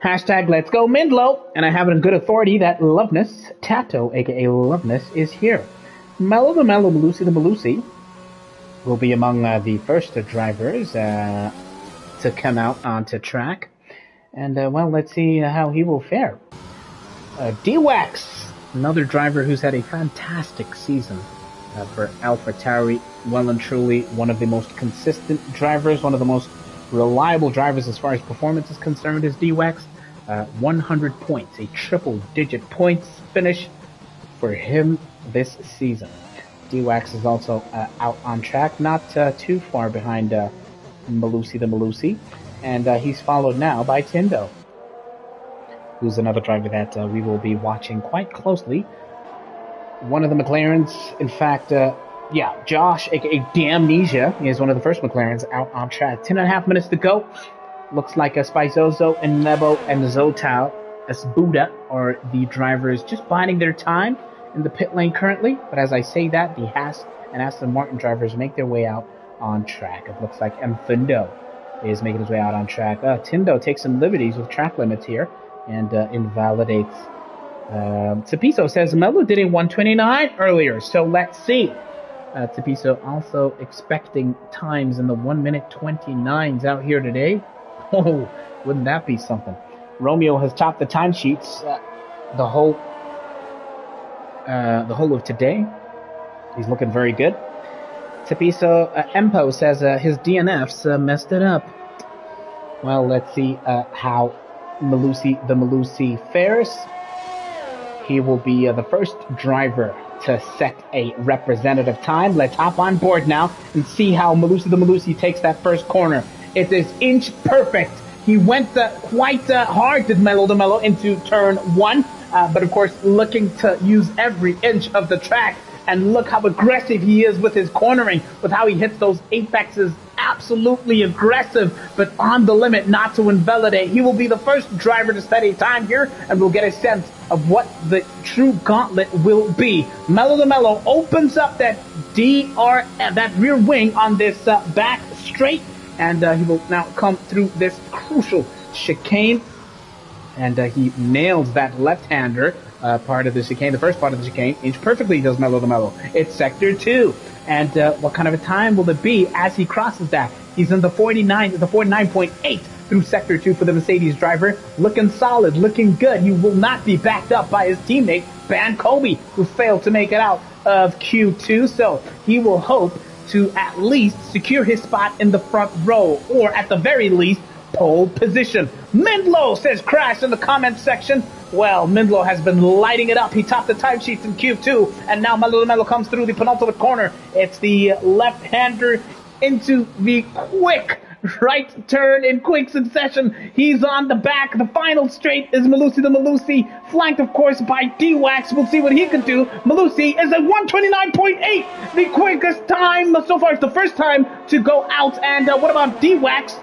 Hashtag Let's Go Mindlow, and I have it in good authority that Loveness, Tato, aka Loveness, is here. Mello the Mello, Malusi the Malusi will be among the first drivers to come out onto track. And, well, let's see how he will fare. D-Wax, another driver who's had a fantastic season for AlphaTauri. Well and truly one of the most consistent drivers, one of the most reliable drivers as far as performance is concerned is D-Wax. 100 points, a triple-digit points finish for him this season. D-Wax is also out on track, not too far behind Malusi the Malusi, and he's followed now by Tindo, who's another driver that we will be watching quite closely. One of the McLarens, in fact, Josh, aka Damnesia, is one of the first McLarens out on track. 10.5 minutes to go. Looks like Spizozo and Nebo and Zotal Esbuda are the drivers just biding their time in the pit lane currently. But as I say that, the Haas and Aston Martin drivers make their way out on track. It looks like Mfindo is making his way out on track. Tindo takes some liberties with track limits here and invalidates. Cepiso says Melo did a 129 earlier, so let's see. Cepiso also expecting times in the 1:29s out here today. Oh, wouldn't that be something? Romeo has topped the timesheets the whole of today. He's looking very good. Cepiso Empo says his DNFs messed it up. Well, let's see how Malusi the Malusi fares. He will be the first driver to set a representative time. Let's hop on board now and see how Malusi the Malusi takes that first corner. It is inch perfect. He went quite hard, did Mello the Mello, into turn 1. But of course, looking to use every inch of the track. And look how aggressive he is with his cornering, with how he hits those apexes. Absolutely aggressive, but on the limit, not to invalidate. He will be the first driver to set a time here, and we'll get a sense of what the true gauntlet will be. Mello the Mello opens up that that rear wing on this back straight, and he will now come through this crucial chicane, and he nails that left-hander part of the chicane, the first part of the chicane. Inch perfectly does Mello the Mello. It's sector 2. And what kind of a time will it be as he crosses that? He's in the 49.8 through sector 2 for the Mercedes driver. Looking solid, looking good. He will not be backed up by his teammate, Ban Kobe, who failed to make it out of Q2. So he will hope to at least secure his spot in the front row, or at the very least, pole position. Mindlow says crash in the comments section. Well, Mindlow has been lighting it up. He topped the timesheets in Q2, and now Mello comes through the penultimate corner. It's the left-hander into the quick right turn in quick succession. He's on the back. The final straight is Malusi the Malusi, flanked, of course, by D-Wax. We'll see what he can do. Malusi is at 129.8, the quickest time so far. It's the first time to go out. And what about D-Wax?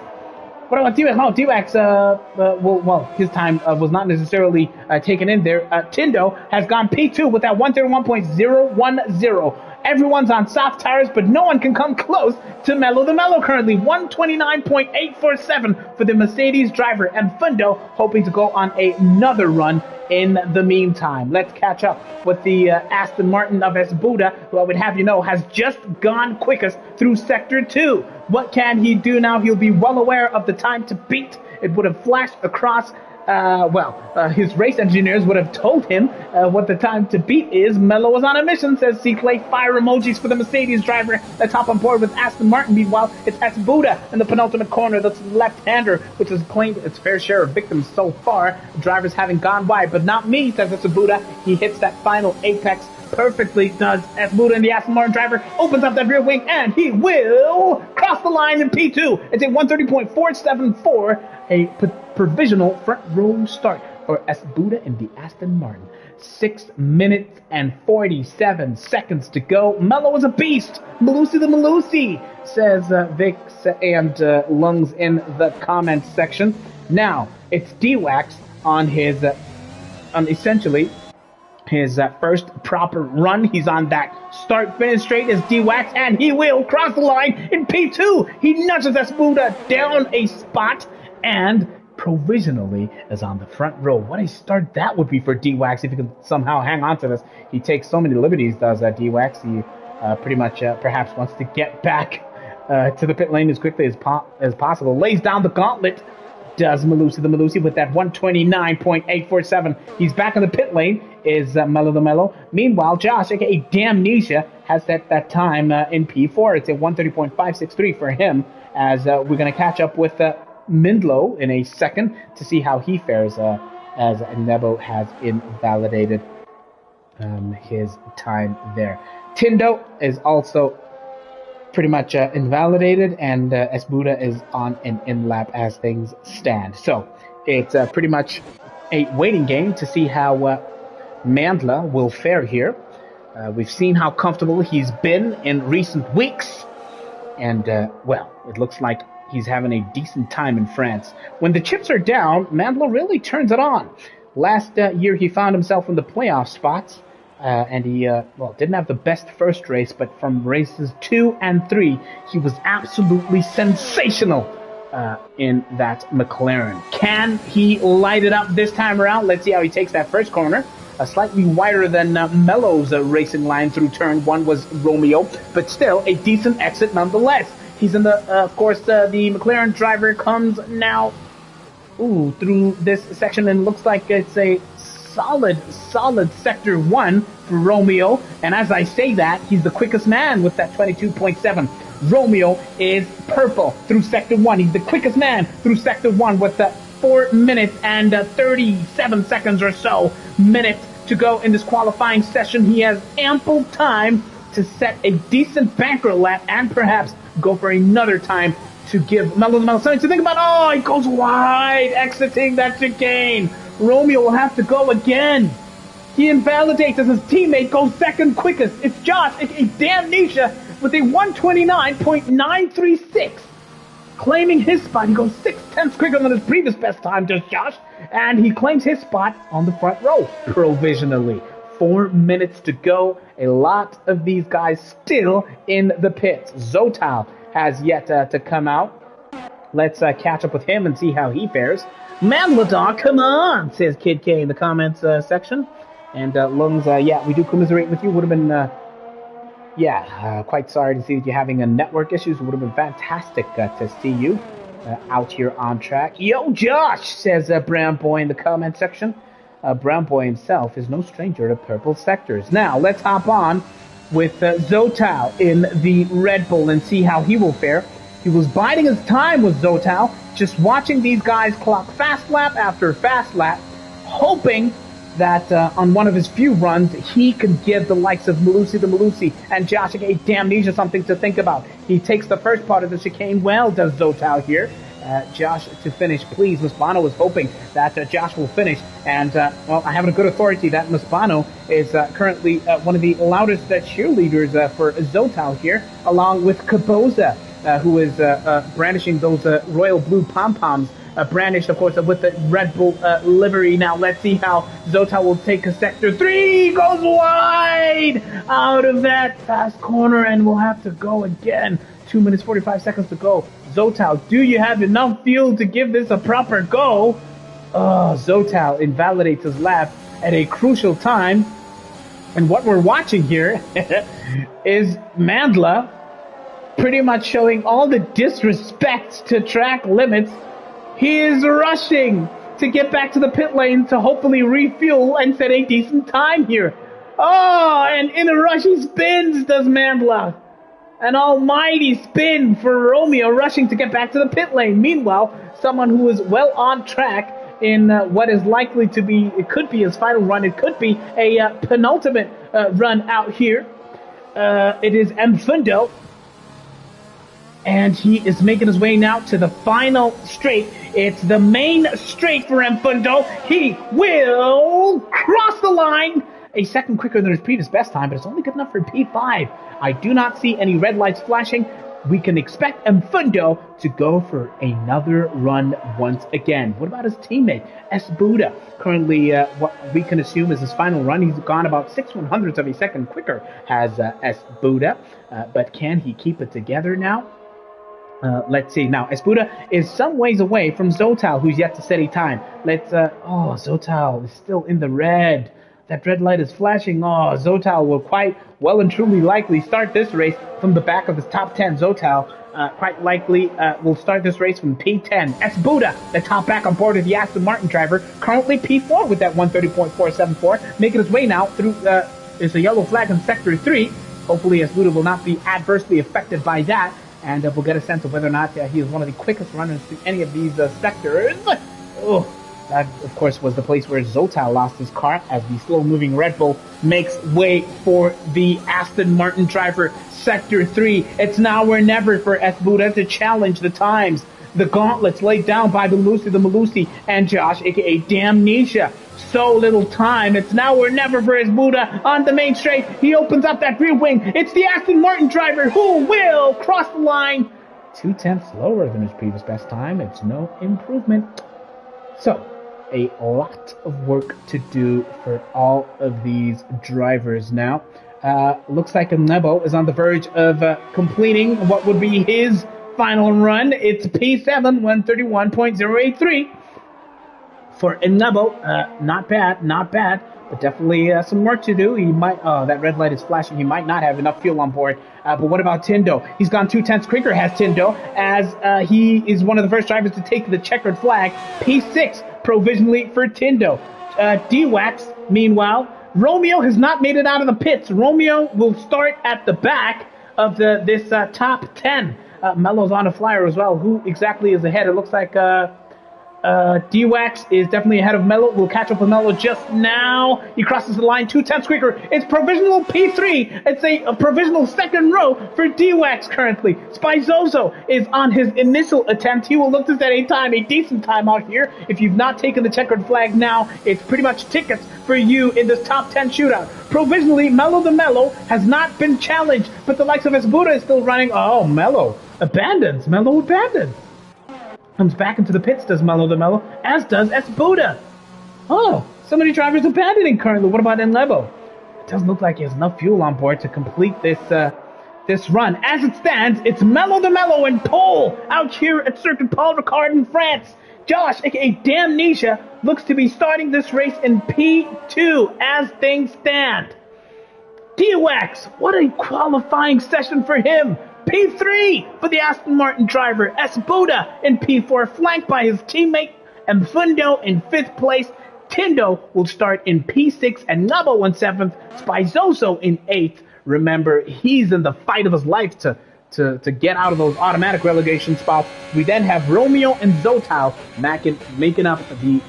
What about D-Wax? No, D-Wax, well, his time was not necessarily taken in there. Tindo has gone P2 with that 131.010. Everyone's on soft tires, but no one can come close to Mello the Mellow currently. 129.847 for the Mercedes driver, and Fundo hoping to go on another run in the meantime. Let's catch up with the Aston Martin of Esbuda, who I would have you know has just gone quickest through Sector 2. What can he do now? He'll be well aware of the time to beat. It would have flashed across his race engineers would have told him what the time to beat is. Mello was on a mission, says C-Clay. Fire emojis for the Mercedes driver. Let's hop on board with Aston Martin. Meanwhile, it's Esbuda in the penultimate corner. That's the left-hander, which has claimed its fair share of victims so far. Drivers having gone wide, but not me, says Esbuda. He hits that final apex perfectly, does Esbuda, and the Aston Martin driver opens up that rear wing, and he will cross the line in P2. It's a 130.474, a provisional front row start for Esbuda and the Aston Martin. 6 minutes and 47 seconds to go. Mello is a beast. Malusi the Malusi, says Vic and Lungs in the comments section. Now, it's D-Wax on his, essentially, his first proper run. He's on that start-finish straight as D-Wax, and he will cross the line in P2. He nudges Esbuda down a spot, and provisionally is on the front row. What a start that would be for D-Wax if he could somehow hang on to this. He takes so many liberties, does D-Wax. He pretty much perhaps wants to get back to the pit lane as quickly as possible. Lays down the gauntlet, does Malusi the Malusi with that 129.847. He's back in the pit lane, is Mello the Mellow. Meanwhile, Josh, aka Damnesia, has that time in P4. It's a 130.563 for him, as we're going to catch up with Mindlow in a second to see how he fares, as Nebo has invalidated his time there. Tindo is also pretty much invalidated, and Esbuda is on an in-lap as things stand. So it's pretty much a waiting game to see how Mandla will fare here. We've seen how comfortable he's been in recent weeks, and well, it looks like he's having a decent time in France. When the chips are down, Mandla really turns it on. Last year, he found himself in the playoff spots, and he, didn't have the best first race, but from races 2 and 3, he was absolutely sensational in that McLaren. Can he light it up this time around? Let's see how he takes that first corner. Slightly wider than Mello's racing line through turn 1 was Romeo, but still a decent exit nonetheless. He's in the, of course, the McLaren driver comes now through this section, and looks like it's a solid Sector 1 for Romeo. And as I say that, he's the quickest man with that 22.7. Romeo is purple through Sector 1. He's the quickest man through Sector 1 with that 4 minutes and 37 seconds or so minutes to go in this qualifying session. He has ample time to set a decent banker lap and perhaps go for another time to give Mello the Mellow something to think about. Oh, he goes wide, exiting that chicane. Romeo will have to go again. He invalidates as his teammate goes second quickest. It's Josh, aka Damnesia, with a 129.936. Claiming his spot. He goes 6/10 quicker than his previous best time, does Josh. And he claims his spot on the front row, provisionally. 4 minutes to go. A lot of these guys still in the pits. Zotal has yet to come out. Let's catch up with him and see how he fares. Manladog, come on, says Kid K in the comments section. And Lungs, yeah, we do commiserate with you. Would have been, quite sorry to see that you're having network issues. It would have been fantastic to see you out here on track. Yo, Josh, says Brown Boy in the comment section. Brown Boy himself is no stranger to purple sectors. Now, let's hop on with Zotal in the Red Bull and see how he will fare. He was biding his time with Zotal, just watching these guys clock fast lap after fast lap, hoping that on one of his few runs, he could give the likes of Malusi the Malusi and Josh aka Damnesia something to think about. He takes the first part of the chicane well, does Zotal here. Josh to finish, please. Musbano was hoping that Josh will finish, and I have a good authority that Musbano is currently one of the loudest cheerleaders for Zotal here, along with Caboza. who is brandishing those royal blue pom-poms, brandished, of course, with the Red Bull livery. Now, let's see how Zotal will take a sector 3, goes wide out of that fast corner, and will have to go again. 2 minutes, 45 seconds to go. Zotal, do you have enough fuel to give this a proper go? Oh, Zotal invalidates his lap at a crucial time. And what we're watching here is Mandla pretty much showing all the disrespect to track limits. He is rushing to get back to the pit lane to hopefully refuel and set a decent time here. Oh, and in a rush he spins, does Mandla. An almighty spin for Romeo, rushing to get back to the pit lane. Meanwhile, someone who is well on track in what is likely to be, it could be his final run, it could be a penultimate run out here. It is Mfundo, and he is making his way now to the final straight. It's the main straight for Mfundo. He will cross the line. A second quicker than his previous best time, but it's only good enough for P5. I do not see any red lights flashing. We can expect Mfundo to go for another run once again. What about his teammate, S. Buddha? Currently, what we can assume is his final run. He's gone about 6/100ths of a second quicker, has S. Buddha. But can he keep it together now? Let's see. Now, S. Buddha is some ways away from Zotal, who's yet to set a time. Oh, Zotal is still in the red. That red light is flashing. Oh, Zotal will quite well and truly likely start this race from the back of his top 10. Zotal quite likely will start this race from P10. S. Buddha, the top back on board of the Aston Martin driver, currently P4 with that 130.474, making his way now through, there's a yellow flag in Sector 3. Hopefully S. Buddha will not be adversely affected by that, and we'll get a sense of whether or not he is one of the quickest runners through any of these sectors. Oh. That, of course, was the place where Zotal lost his car as the slow-moving Red Bull makes way for the Aston Martin driver, Sector 3. It's now or never for S. Buddha to challenge the times. The gauntlets laid down by the Malusi, and Josh, a.k.a. Damnesia. So little time. It's now or never for S. Buddha on the main straight. He opens up that rear wing. It's the Aston Martin driver who will cross the line. 2/10 slower than his previous best time. It's no improvement. So, a lot of work to do for all of these drivers now. Looks like Nebo is on the verge of completing what would be his final run. It's P7, 131.083 for Nebo. Not bad, but definitely some work to do. He might, that red light is flashing. He might not have enough fuel on board. But what about Tindo? He's gone 2/10 quicker, has Tindo, as he is one of the first drivers to take the checkered flag. P6 provisionally for Tindo. D-Wax, meanwhile, Romeo has not made it out of the pits. Romeo will start at the back of this top 10. Melo's on a flyer as well. Who exactly is ahead? It looks like D-Wax is definitely ahead of Melo. We'll catch up with Melo just now. He crosses the line 2/10 quicker. It's provisional P3. It's a provisional second row for D-Wax currently. Spizozo is on his initial attempt. He will look to set a decent time out here. If you've not taken the checkered flag now, it's pretty much tickets for you in this top 10 shootout. Provisionally, Melo the Melo has not been challenged, but the likes of Esbuda is still running. Oh, Melo abandons. Comes back into the pits, does Melo the Melo, as does S. Buddha. Oh, so many drivers abandoning currently. What about Enlebo? It doesn't look like he has enough fuel on board to complete this run. As it stands, it's Melo the Melo and pole out here at Circuit Paul Ricard in France. Josh, aka Damnesia, looks to be starting this race in P2 as things stand. D-Wax, what a qualifying session for him. P3 for the Aston Martin driver, S. Buddha in P4, flanked by his teammate Mfundo in 5th place. Tindo will start in P6 and Nabo in 7th. Spizoso in 8th. Remember, he's in the fight of his life to get out of those automatic relegation spots. We then have Romeo and Zotal making up the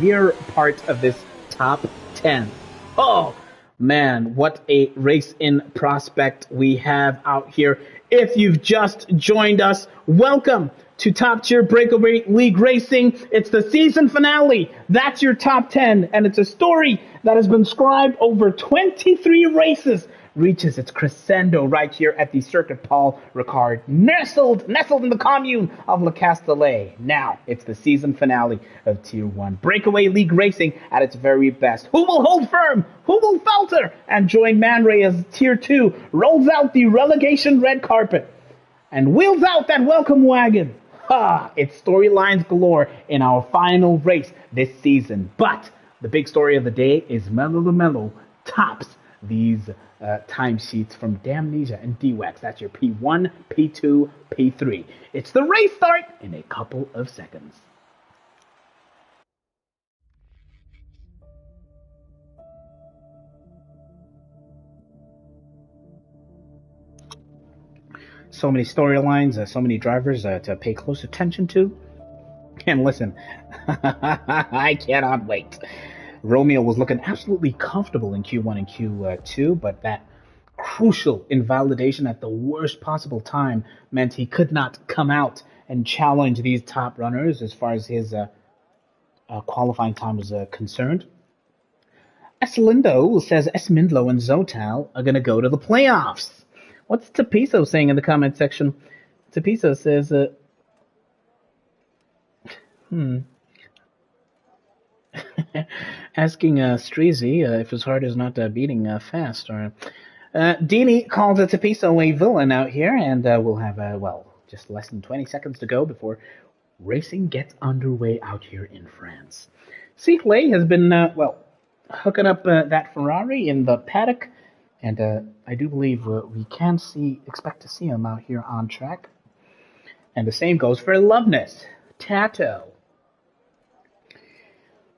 rear part of this top 10. Oh, man, what a race in prospect we have out here. If you've just joined us, welcome to Top Tier Breakaway League Racing. It's the season finale. That's your top 10, and it's a story that has been scribed over 23 races reaches its crescendo right here at the Circuit Paul Ricard, nestled in the commune of Le Castellet. Now, it's the season finale of Tier 1. Breakaway League racing at its very best. Who will hold firm? Who will falter? And join Man Ray as Tier 2 rolls out the relegation red carpet and wheels out that welcome wagon. It's storylines galore in our final race this season. But the big story of the day is Mellow the Mellow tops these timesheets from Damnesia and D-Wax. That's your P1, P2, P3. It's the race start in a couple of seconds. So many storylines, so many drivers to pay close attention to. And listen, I cannot wait. Romeo was looking absolutely comfortable in Q1 and Q2, but that crucial invalidation at the worst possible time meant he could not come out and challenge these top runners as far as his qualifying time was concerned. Eslindo says Esmindlo and Zotal are going to go to the playoffs. What's Tapiso saying in the comment section? Tapiso says, asking Streezy if his heart is not beating fast. Or Dini calls Tapiso a villain out here, and we'll have, just less than 20 seconds to go before racing gets underway out here in France. Cycle has been, hooking up that Ferrari in the paddock. And I do believe we can expect to see him out here on track. And the same goes for Loveness, Tato.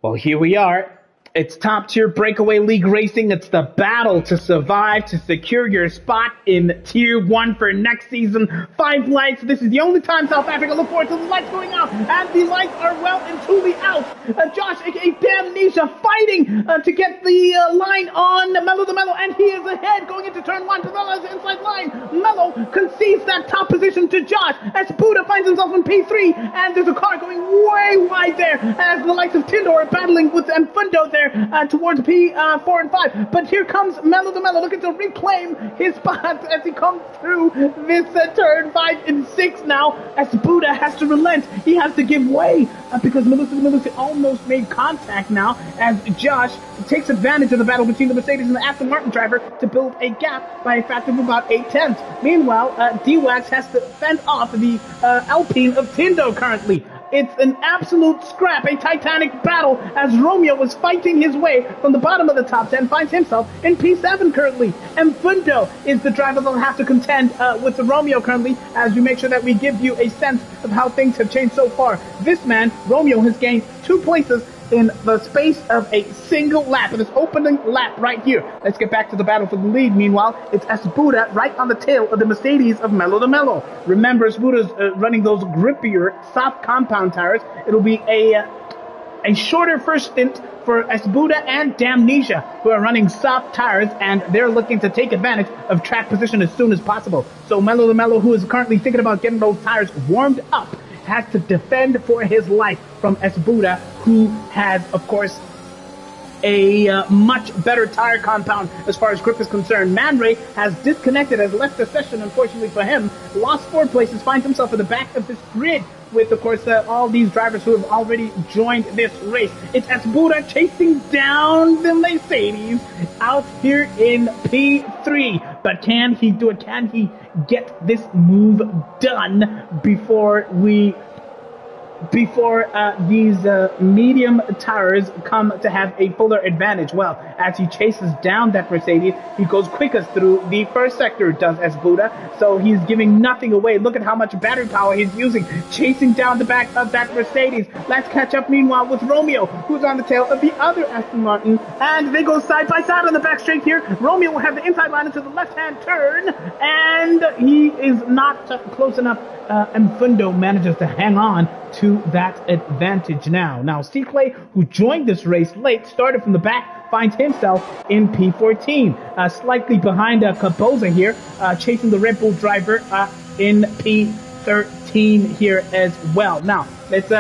Well, here we are. It's top tier Breakaway League racing. It's the battle to survive, to secure your spot in Tier 1 for next season. 5 lights. This is the only time South Africa look forward to the lights going out. And the lights are well and truly out. Josh, aka Damnesia, fighting to get the line on Mellow the Mellow. And he is ahead going into turn 1 to the inside line. Mellow concedes that top position to Josh as Buddha finds himself in P3. And there's a car going way wide there as the likes of Tindor are battling with Fundo there. Towards P4 and 5. But here comes Mellow the Mellow looking to reclaim his spot as he comes through this turn 5 and 6 now. As Buddha has to relent. He has to give way because Melissa almost made contact now as Josh takes advantage of the battle between the Mercedes and the Aston Martin driver to build a gap by a factor of about 8/10. Meanwhile, D-Wax has to fend off the Alpine of Tindo currently. It's an absolute scrap, a titanic battle as Romeo was fighting his way from the bottom of the top 10, finds himself in P7 currently. And Fundo is the driver that will have to contend with the Romeo currently as we make sure that we give you a sense of how things have changed so far. This man, Romeo, has gained 2 places in the space of a single lap, in this opening lap right here. Let's get back to the battle for the lead. Meanwhile, it's Esbuda right on the tail of the Mercedes of Mellow the Mellow. Remember, Esbuda's running those grippier, soft compound tires. It'll be a shorter first stint for Esbuda and Damnesia, who are running soft tires, and they're looking to take advantage of track position as soon as possible. So Mellow the Mellow, who is currently thinking about getting those tires warmed up, has to defend for his life from Esbuda, who has, of course, a much better tire compound as far as grip is concerned. Man Ray has disconnected, has left the session, unfortunately for him, lost 4 places, finds himself at the back of this grid with, of course, all these drivers who have already joined this race. It's Esbuda chasing down the Mercedes out here in P3. But can he do it? Can he get this move done before these medium tires come to have a fuller advantage? Well, as he chases down that Mercedes, he goes quickest through the first sector, does Esbuda, so he's giving nothing away. Look at how much battery power he's using, chasing down the back of that Mercedes. Let's catch up, meanwhile, with Romeo, who's on the tail of the other Aston Martin, and they go side by side on the back straight here. Romeo will have the inside line into the left-hand turn, and he is not close enough, and Fundo manages to hang on to that advantage now. Now, Cycle, who joined this race late, started from the back, finds himself in P14, slightly behind Caboza here, chasing the Red Bull driver in P13 here as well. Now, let's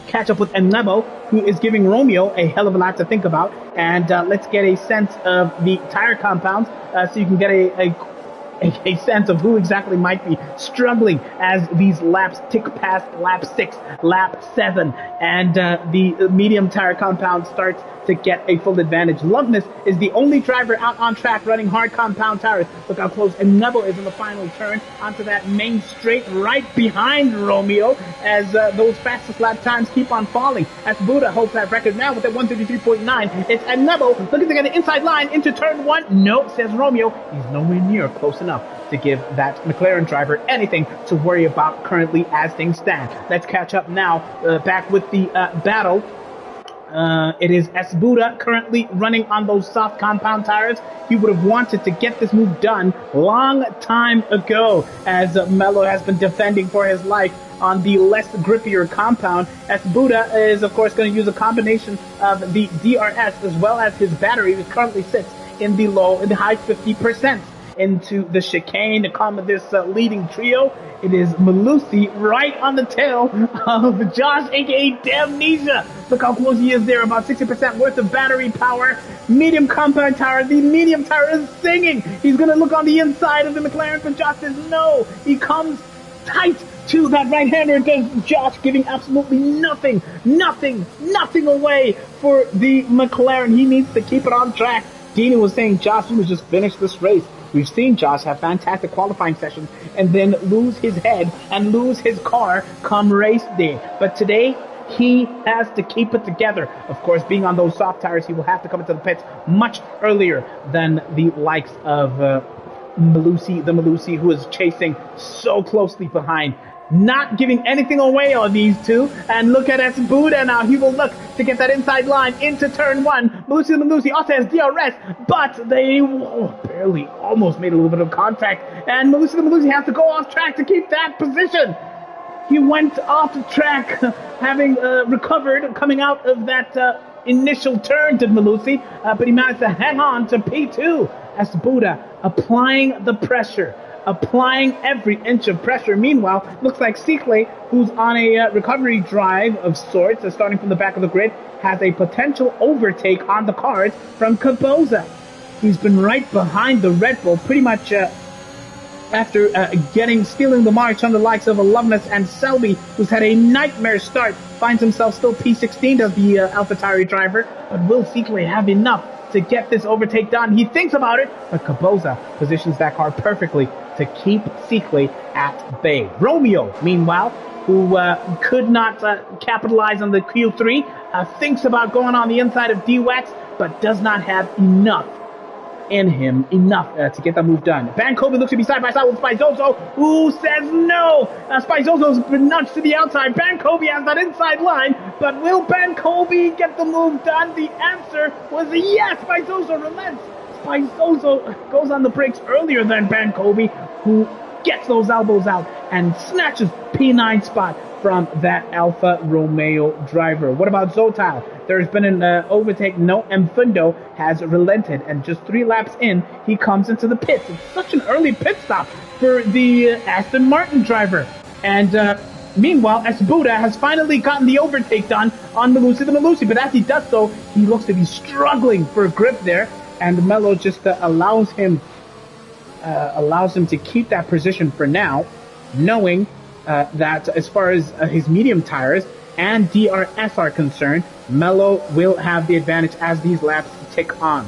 catch up with Enlebo, who is giving Romeo a hell of a lot to think about. And let's get a sense of the tire compounds so you can get a sense of who exactly might be struggling as these laps tick past lap 6, lap 7, and the medium tire compound starts to get a full advantage. Loveness is the only driver out on track running hard compound tires. Look how close Enlebo is in the final turn onto that main straight right behind Romeo as those fastest lap times keep on falling. As Buddha holds that record now with a 133.9. It's Enlebo looking to get the inside line into turn 1. No, says Romeo. He's nowhere near close enough to give that McLaren driver anything to worry about currently as things stand. Let's catch up now back with the battle. It is Esbuda currently running on those soft compound tires. He would have wanted to get this move done long time ago, as Melo has been defending for his life on the less grippier compound. Esbuda is, of course, going to use a combination of the DRS as well as his battery, which currently sits in the high 50%. Into the chicane to come with this leading trio. It is Malusi right on the tail of Josh, aka Damnesia. Look how close he is there, about 60% worth of battery power. Medium compound tire, the medium tire is singing. He's going to look on the inside of the McLaren, but Josh says no. He comes tight to that right-hander, does Josh, giving absolutely nothing away for the McLaren. He needs to keep it on track. Dina was saying, Josh, you must just finish this race. We've seen Josh have fantastic qualifying sessions and then lose his head and lose his car come race day. But today, he has to keep it together. Of course, being on those soft tires, he will have to come into the pits much earlier than the likes of Malusi, who is chasing so closely behind. Not giving anything away on these two. And look at Esbuda now. He will look to get that inside line into turn 1. Malusi also has DRS, but they barely almost made a little bit of contact. And Malusi has to go off track to keep that position. He went off track, having recovered coming out of that initial turn, did Malusi, but he managed to hang on to P2. Esbuda applying the pressure. Applying every inch of pressure. Meanwhile, looks like Sikle, who's on a recovery drive of sorts, starting from the back of the grid, has a potential overtake on the cards from Caboza. He's been right behind the Red Bull, pretty much after stealing the march on the likes of Loveness and Selby, who's had a nightmare start, finds himself still P16 as the AlphaTauri driver. But will Sikle have enough to get this overtake done? He thinks about it, but Caboza positions that car perfectly to keep Sikle at bay. Romeo, meanwhile, who could not capitalize on the Q3, thinks about going on the inside of D-Wax, but does not have enough in him, to get that move done. Bankobi looks to be side by side with Spizozo, who says no. Spizozo's been nudged to the outside. Bankobi has that inside line, but will Bankobi get the move done? The answer was yes. Spizozo relents. Spizozo goes on the brakes earlier than Bankobi, who gets those elbows out and snatches P9 spot from that Alfa Romeo driver. What about Zotal? There's been an overtake. No, Mfundo has relented, and just 3 laps in, he comes into the pits. It's such an early pit stop for the Aston Martin driver. And meanwhile, Esbuda has finally gotten the overtake done on Malusi, but as he does so, he looks to be struggling for grip there, and Melo just allows him to keep that position for now, knowing that as far as his medium tires and DRS are concerned, Melo will have the advantage as these laps tick on.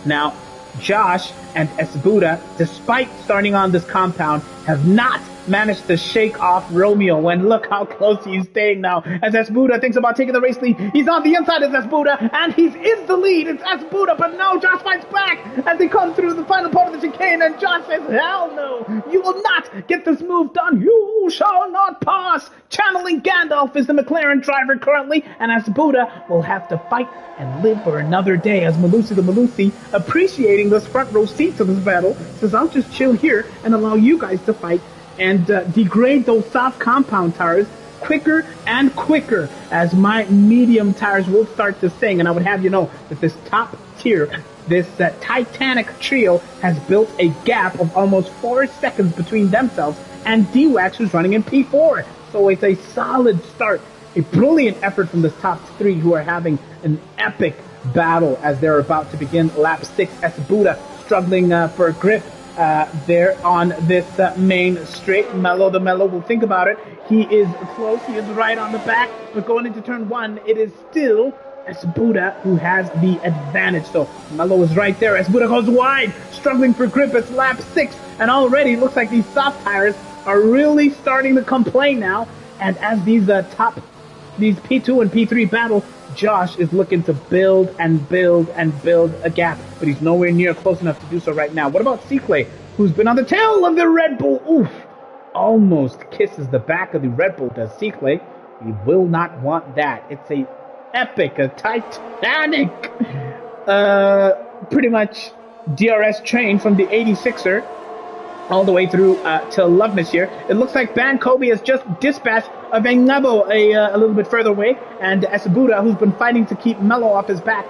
Now, Josh and Esbuda, despite starting on this compound, have not managed to shake off Romeo, and look how close he's staying now as Esbuda thinks about taking the race lead. He's on the inside of Esbuda, and he's in the lead. It's Esbuda, but no, Josh fights back as they come through the final part of the chicane, and Josh says, hell no, you will not get this move done. You shall not pass. Channeling Gandalf is the McLaren driver currently, and Esbuda will have to fight and live for another day as Malusi, appreciating this front row seat to this battle, says, I'll just chill here and allow you guys to fight and degrade those soft compound tires quicker and quicker as my medium tires will start to sing. And I would have you know that this top tier, this Titanic trio has built a gap of almost 4 seconds between themselves and D-Wax, who's running in P4. So it's a solid start A brilliant effort from the top three, who are having an epic battle as they're about to begin lap 6. Esbuda struggling for grip there on this main straight. Mello the Mello will think about it. He is close. He is right on the back. But going into turn 1, it is still Esbuda who has the advantage. So Mello is right there. Esbuda goes wide, struggling for grip. It's lap 6, and already looks like these soft tires are really starting to complain now. And as these these P2 and P3 battle, Josh is looking to build and build and build a gap, but he's nowhere near close enough to do so right now. What about Circuit, who's been on the tail of the Red Bull? Oof! Almost kisses the back of the Red Bull, does Circuit. He will not want that. It's a epic, a titanic, pretty much DRS train from the 86er all the way through to Loveness here. It looks like Ban Kobe has just dispatched Venabo a little bit further away, and Esbuda, who's been fighting to keep Mello off his back,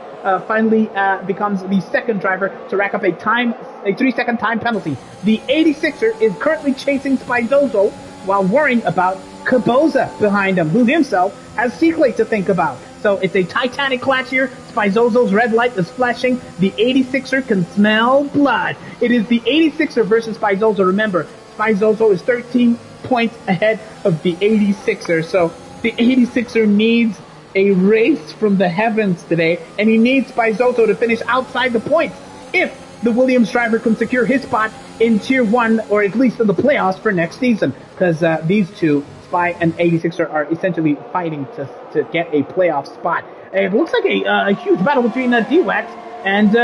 finally becomes the second driver to rack up a 3-second time penalty. The 86er is currently chasing Spizozo while worrying about Caboza behind him, who himself has Circuit to think about. So it's a titanic clash here. Spizozo's red light is flashing. The 86er can smell blood. It is the 86er versus Spizozo. Remember, Spizozo is 13 points ahead of the 86er. So the 86er needs a race from the heavens today, and he needs Spizozo to finish outside the points if the Williams driver can secure his spot in Tier 1, or at least in the playoffs for next season, because these two, Spy and 86er, are essentially fighting to get a playoff spot. It looks like a huge battle between D-Wax and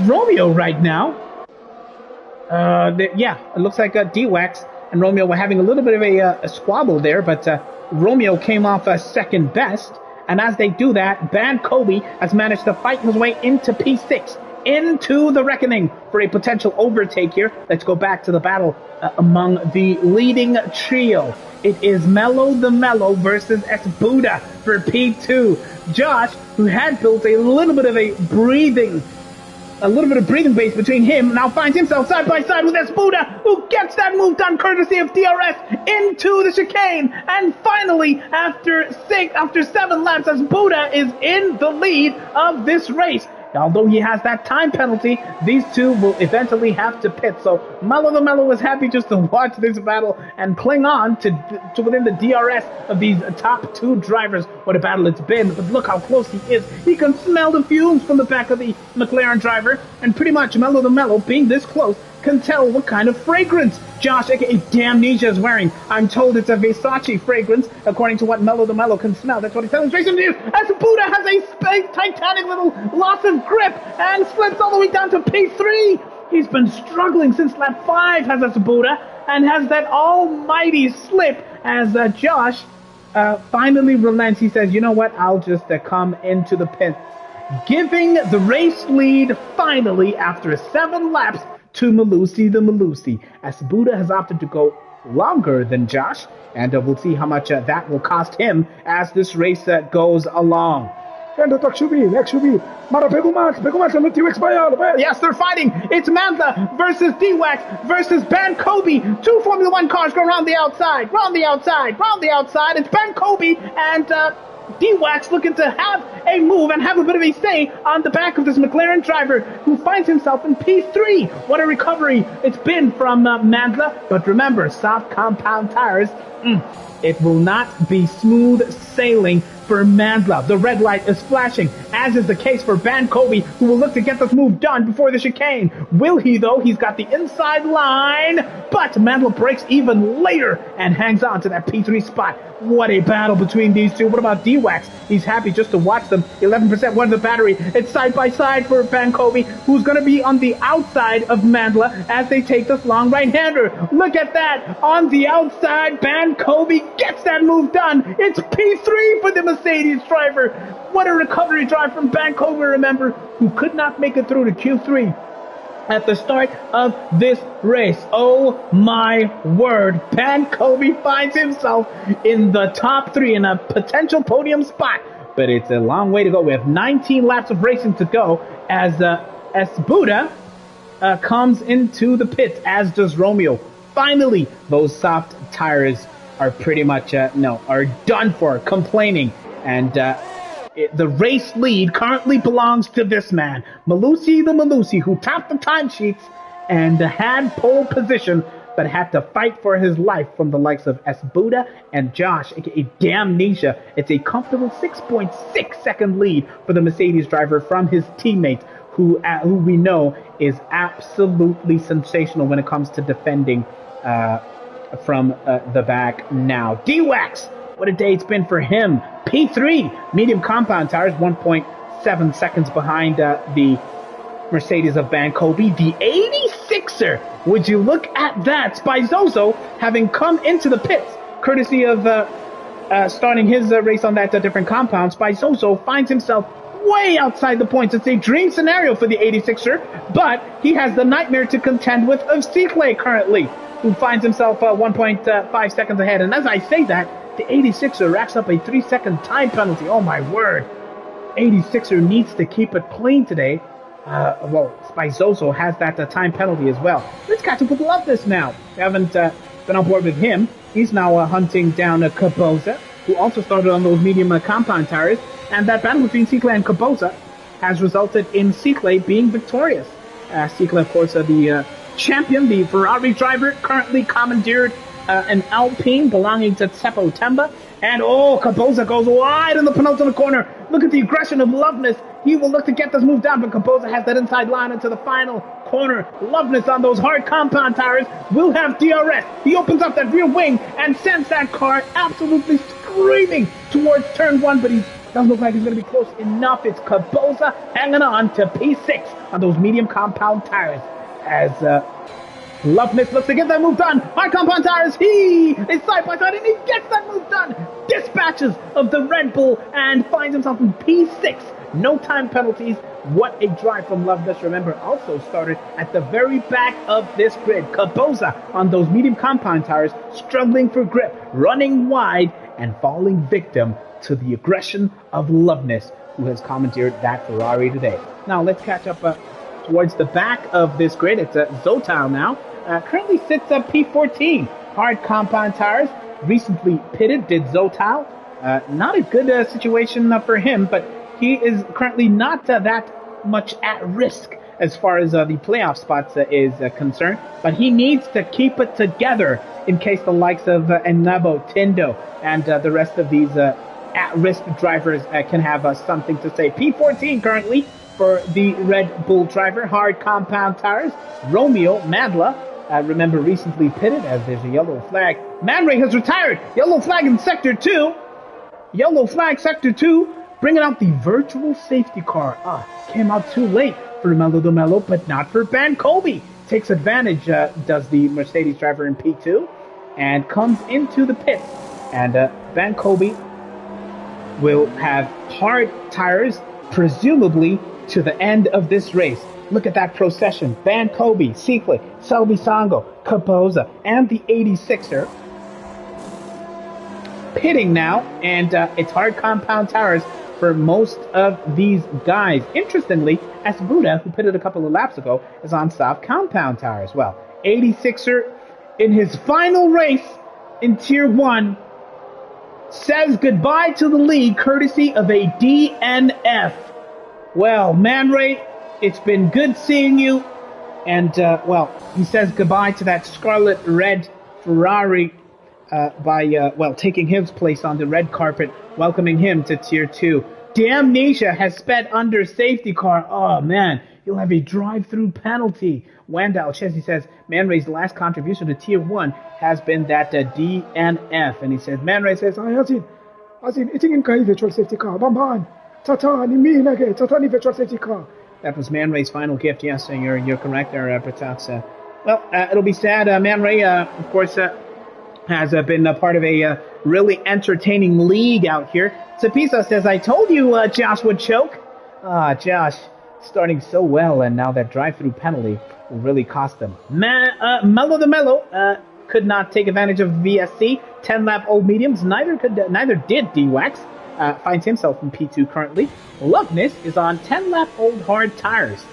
Romeo right now. It looks like D-Wax and Romeo were having a little bit of a squabble there, but Romeo came off second best, and as they do that, Ban Kobe has managed to fight his way into P6, into the reckoning for a potential overtake here. Let's go back to the battle among the leading trio. It is Mello the Mello versus Esbuda for P2. Josh, who had built a little bit of breathing base between him, now finds himself side by side with Esbuda, who gets that move done courtesy of DRS into the chicane. And finally, after 7 laps, Esbuda is in the lead of this race. Although he has that time penalty, these two will eventually have to pit. So Mello the Mello was happy just to watch this battle and cling on to within the DRS of these top two drivers. What a battle it's been. But look how close he is. He can smell the fumes from the back of the McLaren driver. And pretty much Mello the Mello, being this close, can tell what kind of fragrance Josh, aka Damnesia, is wearing. I'm told it's a Versace fragrance, according to what Mello the Mello can smell. That's what he's telling racing news. Esbuda has a titanic little loss of grip and slips all the way down to P3. He's been struggling since lap 5, has Esbuda, and has that almighty slip as Josh finally relents. He says, you know what, I'll just come into the pit, giving the race lead finally after 7 laps to Malusi the Malusi. Esbuda has opted to go longer than Josh, and we'll see how much that will cost him as this race goes along. Yes, they're fighting. It's Mantha versus D-Wax versus Ban Kobe. 2 Formula 1 cars go around the outside. It's Ban Kobe and D-Wax looking to have a move and have a bit of a say on the back of this McLaren driver, who finds himself in P3. What a recovery it's been from Mandla. But remember, soft compound tires, it will not be smooth sailing for Mandla. The red light is flashing, as is the case for Ban Kobe, who will look to get this move done before the chicane. Will he, though? He's got the inside line, but Mandla breaks even later and hangs on to that P3 spot. What a battle between these two. What about D-Wax? He's happy just to watch them. 11% one of the battery. It's side by side for Ban Kobe, who's going to be on the outside of Mandla as they take this long right-hander. Look at that. On the outside, Ban Kobe gets that move done. It's P3 for the Mercedes driver. What a recovery drive from Ban Kobe, remember, who could not make it through to Q3 at the start of this race. Oh my word, Ban Kobe finds himself in the top 3 in a potential podium spot, but it's a long way to go. We have 19 laps of racing to go as Esbuda comes into the pits, as does Romeo. Finally, those soft tires are pretty much, are done for, complaining. And the race lead currently belongs to this man, Malusi the Malusi, who topped the timesheets and had pole position, but had to fight for his life from the likes of Buddha and Josh, aka Damnesia. It's a comfortable 6.6 second lead for the Mercedes driver from his teammate, who we know is absolutely sensational when it comes to defending from the back now. D-Wax, what a day it's been for him. P3, medium compound tires, 1.7 seconds behind the Mercedes of Bankobi. The 86er, would you look at that? Spizozo, having come into the pits, courtesy of starting his race on that different compound, Spizozo finds himself way outside the points. It's a dream scenario for the 86er, but he has the nightmare to contend with of Cicle currently, who finds himself 1.5 seconds ahead. And as I say that, the 86er racks up a 3-second time penalty. Oh my word. 86er needs to keep it clean today. Spizozo has that time penalty as well. Let's catch up with Loveness now. We haven't been on board with him. He's now hunting down Caboza, who also started on those medium compound tires. And that battle between Cicle and Caboza has resulted in Cicle being victorious. Cicle, of course, the champion, the Ferrari driver, currently commandeered an Alpine belonging to Teppo Temba. And Caboza goes wide in the penultimate corner. Look at the aggression of Loveness. He will look to get this move down, but Caboza has that inside line into the final corner. Loveness on those hard compound tires will have DRS. He opens up that rear wing and sends that car absolutely screaming towards turn 1, but he doesn't look like he's going to be close enough. It's Caboza hanging on to P6 on those medium compound tires as Loveness looks to get that move done. Hard compound tires, he is side by side and he gets that move done. Dispatches of the Red Bull and finds himself in P6. No time penalties. What a drive from Loveness. Remember, also started at the very back of this grid. Caboza on those medium compound tires, struggling for grip, running wide and falling victim to the aggression of Loveness, who has commandeered that Ferrari today. Now let's catch up towards the back of this grid. It's Zotal now. Currently sits at P14. Hard compound tires. Recently pitted, did Zotal. Not a good situation for him, but he is currently not that much at risk as far as the playoff spots is concerned. But he needs to keep it together in case the likes of Enabo, Tindo, and the rest of these at-risk drivers can have something to say. P14 currently for the Red Bull driver. Hard compound tires. Romeo Madla, remember, recently pitted as there's a yellow flag. Man Ray has retired. Yellow flag in Sector 2. Yellow flag Sector 2. Bringing out the virtual safety car. Came out too late for Melo de Melo, but not for Bankobi. Takes advantage, does the Mercedes driver in P2, and comes into the pits. And Bankobi will have hard tires, presumably to the end of this race. Look at that procession. Bankobi, Cicle, Selby Sango, Caboza, and the 86er. Pitting now, and it's hard compound tires for most of these guys. Interestingly, Buddha, who pitted a couple of laps ago, is on soft compound tires. Well, 86er in his final race in Tier 1 says goodbye to the lead courtesy of a DNF. Well, Man Ray, it's been good seeing you. And, he says goodbye to that scarlet red Ferrari by taking his place on the red carpet, welcoming him to Tier 2. Damnesia has sped under safety car. Oh, man, you'll have a drive-through penalty. Wandal Chesney says, Man Ray's last contribution to Tier 1 has been that DNF. And he says, Man Ray says, itingin kayo virtual safety car. Bamban. Tata, ni mi nage. Tata ni virtual safety car. That was Man Ray's final gift. Yes, you're correct there, Pratats. It'll be sad. Man Ray, of course, has been a part of a really entertaining league out here. Sapisa says, I told you Josh would choke. Josh starting so well, and now that drive-through penalty will really cost him. Melo de Melo could not take advantage of VSC. 10-lap old mediums. Neither did D-Wax. Finds himself in P2 currently. Loveness is on 10-lap old hard tires.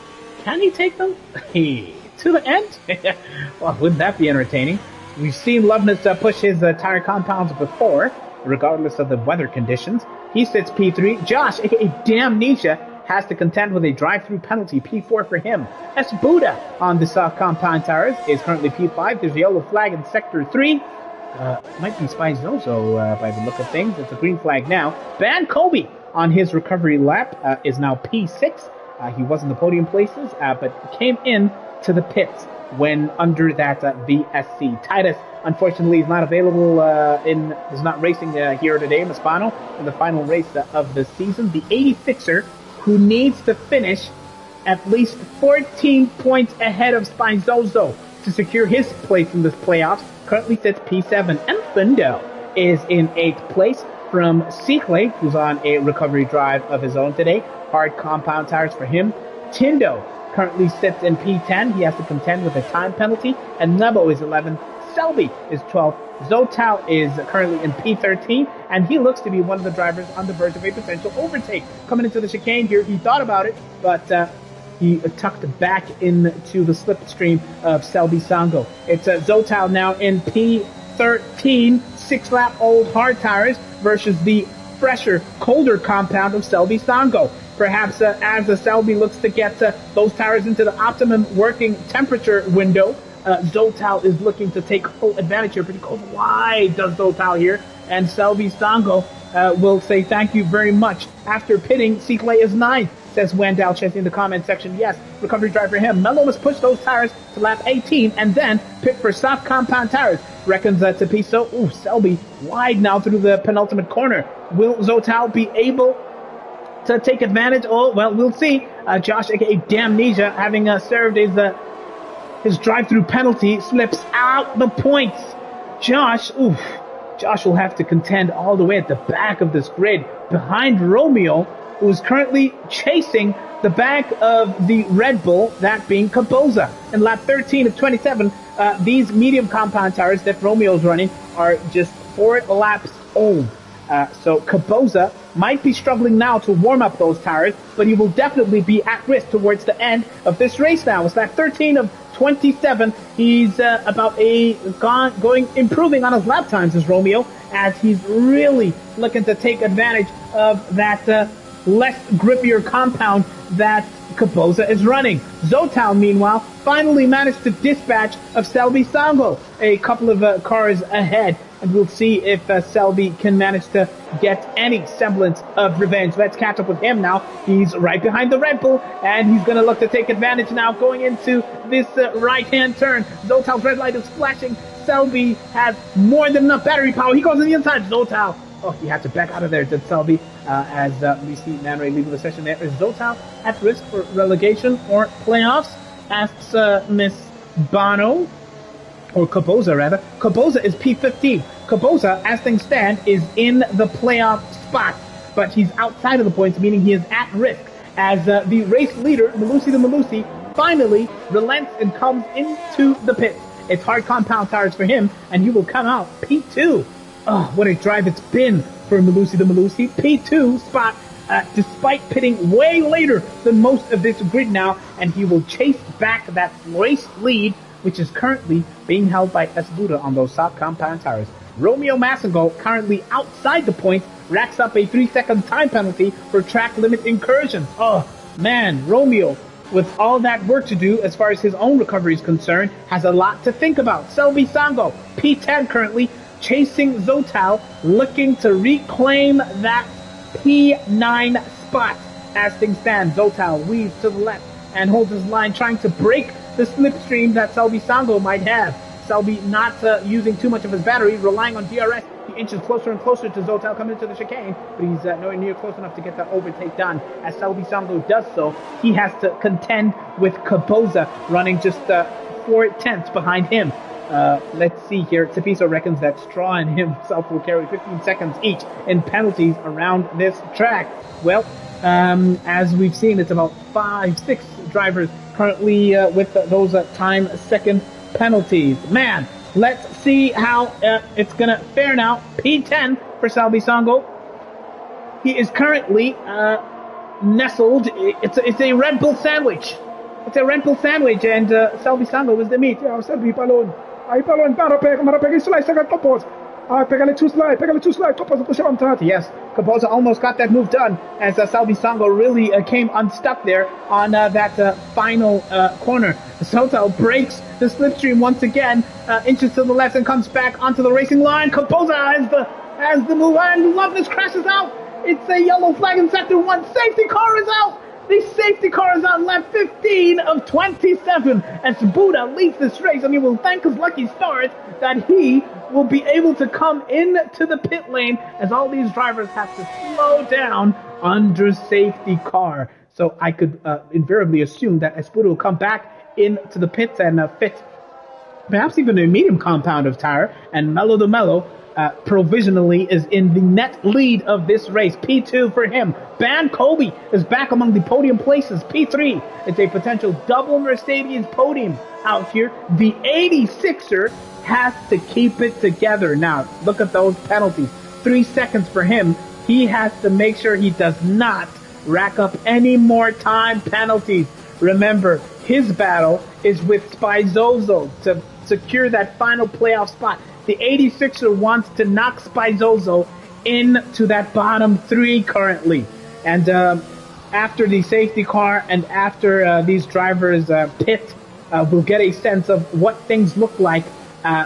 Can he take them? To the end? Well, wouldn't that be entertaining? We've seen Loveness push his tire compounds before, regardless of the weather conditions. He sits P3. Josh, aka Damnesia, has to contend with a drive-through penalty, P4 for him. S. Buddha on the soft compound tires is currently P5. There's a yellow flag in Sector 3. Might be Spy Zozo by the look of things. It's a green flag now. Ban Kobe on his recovery lap is now P6. He was in the podium places, but came in to the pits when under that VSC. Titus, unfortunately, is not available is not racing here today in Hispano in the final race of the season. The 86er, who needs to finish at least 14 points ahead of Spinozo to secure his place in this playoffs, currently sits P7. And Fundo is in 8th place from Cicle, who's on a recovery drive of his own today. Hard compound tires for him. Tindo currently sits in P10. He has to contend with a time penalty. And Nebo is 11th. Selby is 12th. Zotal is currently in P13, and he looks to be one of the drivers on the verge of a potential overtake. Coming into the chicane here, he thought about it, but he tucked back into the slipstream of Selby Sango. It's Zotal now in P13, 6-lap-old hard tires versus the fresher, colder compound of Selby Sango. Perhaps as Selby looks to get those tires into the optimum working temperature window, Zotal is looking to take full advantage here, but he goes wide, does Zotal here, and Selby Sango will say thank you very much. After pitting, Cicle is 9th, says Wendell Chesney in the comment section. Yes, recovery drive for him. Mello must push those tires to lap 18 and then pit for soft compound tires. Reckons to be so. Ooh, Selby wide now through the penultimate corner. Will Zotal be able to take advantage? Oh, well, we'll see. Josh, aka Damnesia, having served his drive-through penalty, slips out the points. Josh will have to contend all the way at the back of this grid behind Romeo, who is currently chasing the back of the Red Bull, that being Caboza. In lap 13 of 27, these medium compound tires that Romeo's running are just 4 laps old. So Caboza might be struggling now to warm up those tires, but he will definitely be at risk towards the end of this race now. It's lap 13 of 27. He's improving on his lap times as Romeo, as he's really looking to take advantage of that less grippier compound that Caboza is running. Zotal, meanwhile, finally managed to dispatch of Selby Sango a couple of cars ahead, and we'll see if Selby can manage to get any semblance of revenge. Let's catch up with him now. He's right behind the Red Bull, and he's going to look to take advantage now going into this right-hand turn. Zotal's red light is flashing. Selby has more than enough battery power. He goes on the inside. Zotal. Oh, he had to back out of there, did Selby, as we see Man Ray leaving the session there. Is Zotal at risk for relegation or playoffs? Asks Miss Bono. Or Caboza, rather. Caboza is P15. Caboza, as things stand, is in the playoff spot, but he's outside of the points, meaning he is at risk, as the race leader, Malusi the Malusi, finally relents and comes into the pits. It's hard compound tires for him, and he will come out P2. Oh, what a drive it's been for Malusi the Malusi. P2 spot, despite pitting way later than most of this grid now, and he will chase back that race lead, which is currently being held by S. Buddha on those soft compound tires. Romeo Massengo, currently outside the points, racks up a 3-second time penalty for track limit incursions. Oh, man, Romeo, with all that work to do as far as his own recovery is concerned, has a lot to think about. Selby Sango, P10 currently, chasing Zotal, looking to reclaim that P9 spot. As things stand, Zotal weaves to the left and holds his line, trying to break the slipstream that Selby Sango might have. Selby not using too much of his battery, relying on DRS. He inches closer and closer to Zotal coming into the chicane, but he's nowhere near close enough to get that overtake done. As Selby Sango does so, he has to contend with Caboza running just 4/10 behind him. Let's see here. Tapiso reckons that Straw and himself will carry 15 seconds each in penalties around this track. Well, as we've seen, it's about 5-6 drivers currently with those time second penalties. Man, let's see how it's going to fare now. P10 for Selby Sango. He is currently nestled. It's a Red Bull sandwich. It's a Red Bull sandwich, and Selby Sango is the meat. Yeah, Selby Palon. Aí Palone marapega slice agad Kapos. Pega two slide, Kapos push on that. Yes, Capoza almost got that move done as Salvi Songo really came unstuck there on that final corner. Soto breaks the slipstream once again, inches to the left and comes back onto the racing line. Capoza has the move and Loveness crashes out. It's a yellow flag in sector 1. Safety car is out. The safety car is on lap 15 of 27 as Buddha leads this race, and he will thank his lucky stars that he will be able to come into the pit lane as all these drivers have to slow down under safety car. So I could invariably assume that Espudo will come back into the pits and fit perhaps even a medium compound of tire, and Melo de Melo provisionally is in the net lead of this race. P2 for him. Ban Kobe is back among the podium places. P3, it's a potential double Mercedes podium out here. The 86er has to keep it together. Now, look at those penalties. 3 seconds for him. He has to make sure he does not rack up any more time penalties. Remember, his battle is with Spizozo to secure that final playoff spot. The 86er wants to knock Spizozo into that bottom 3 currently. And after the safety car and after these drivers pit, we'll get a sense of what things look like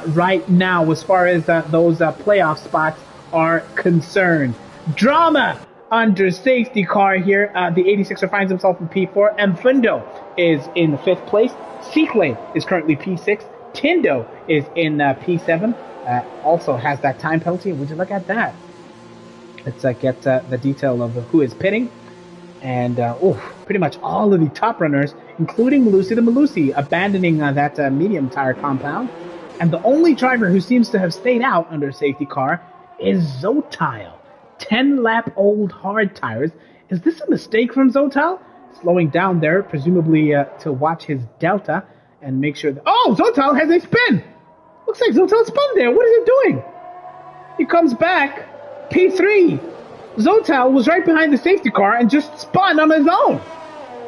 right now as far as those playoff spots are concerned. Drama under safety car here. The 86er finds himself in P4. Mfundo is in 5th place. Sikle is currently P6. Tindo is in P7. Also has that time penalty. Would you look at that? Let's get the detail of who is pitting. And pretty much all of the top runners, including Malusi the Malusi, abandoning that medium tire compound. And the only driver who seems to have stayed out under safety car is Zotile. 10-lap-old hard tires. Is this a mistake from Zotile? Slowing down there, presumably to watch his delta and make sure that... Oh, Zotile has a spin! Looks like Zotile spun there. What is he doing? He comes back. P3. Zotile was right behind the safety car and just spun on his own.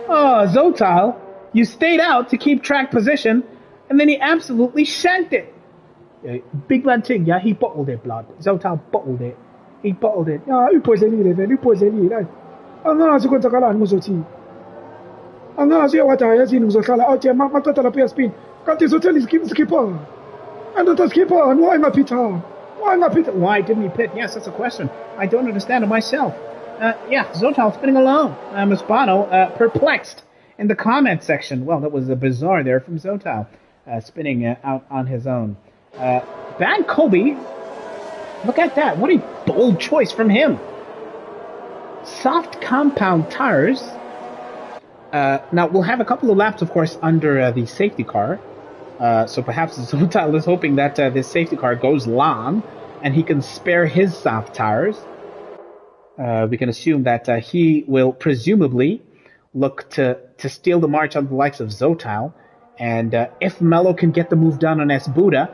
Oh, Zotile, you stayed out to keep track position, and then he absolutely shanked it. Big lad thing, yeah, he bottled it, blood. Zotile bottled it. He bottled it. Yeah, you pose any level, you pose any level. I'm not going to call on Musoti. I'm not sure what I see Musotala out here. My total appears spin. Can't you tell his skipper? And the skipper, and why not Peter? Why not Peter? Why didn't he pit? Yes, that's a question. I don't understand it myself. Yeah, Zotile spinning alone. Mispano perplexed in the comment section. Well, that was a bizarre there from Zotile, spinning out on his own. Bad Kobe, look at that. What a bold choice from him. Soft compound tires. Now, we'll have a couple of laps, of course, under the safety car. So perhaps Zotile is hoping that this safety car goes long and he can spare his soft tires. We can assume that he will presumably look to steal the march on the likes of Zotile. And if Melo can get the move done on Esbuda,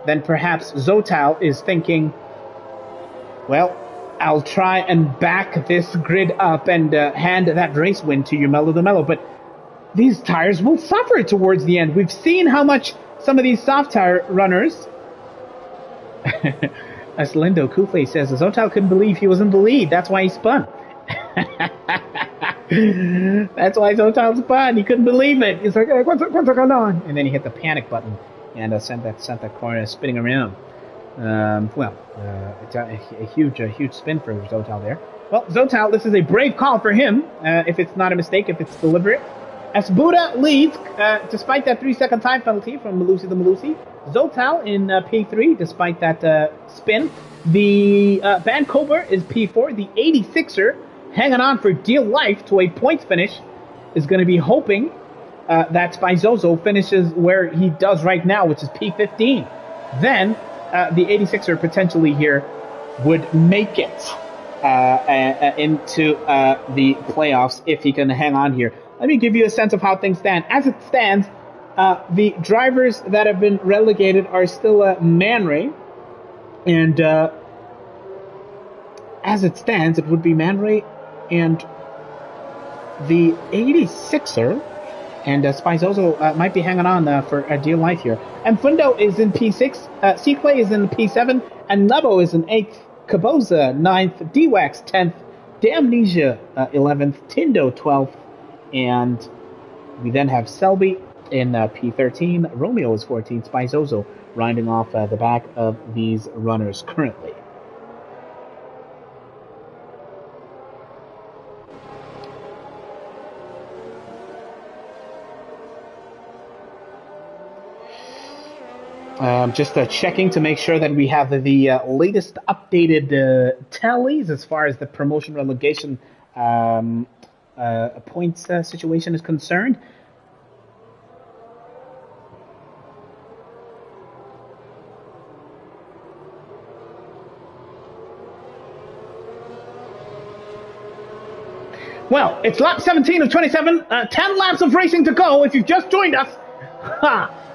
then perhaps Zotile is thinking, well, I'll try and back this grid up and hand that race win to you, Melo de Melo. But these tires will suffer towards the end. We've seen how much some of these soft tire runners... As Lindo Kufle says, Zotile couldn't believe he was in the lead. That's why he spun. That's why Zotile spun. He couldn't believe it. He's like, hey, on. And then he hit the panic button and sent that corner spinning around. It's a huge spin for Zotile there. Well, Zotile, this is a brave call for him. If it's not a mistake, if it's deliberate. Esbuda leads, despite that 3-second time penalty from Malusi the Malusi. Zotile in P3, despite that spin. The Vancouver is P4. The 86er, hanging on for dear life to a points finish, is going to be hoping that Spizozo finishes where he does right now, which is P15. Then, the 86er potentially here would make it into the playoffs if he can hang on here. Let me give you a sense of how things stand. As it stands, the drivers that have been relegated are still Man Ray. And as it stands, it would be Man Ray and the 86er. And Spizozo might be hanging on for dear life here. And Fundo is in P6, Sequay is in P7, and Lebo is in 8th, Kaboza 9th, D-Wax 10th, Damnesia 11th, Tindo 12th, and we then have Selby in P13, Romeo is 14th, Spizozo rounding off the back of these runners currently. Just checking to make sure that we have the latest updated tallies as far as the promotion relegation points situation is concerned. Well, it's lap 17 of 27, 10 laps of racing to go. If you've just joined us,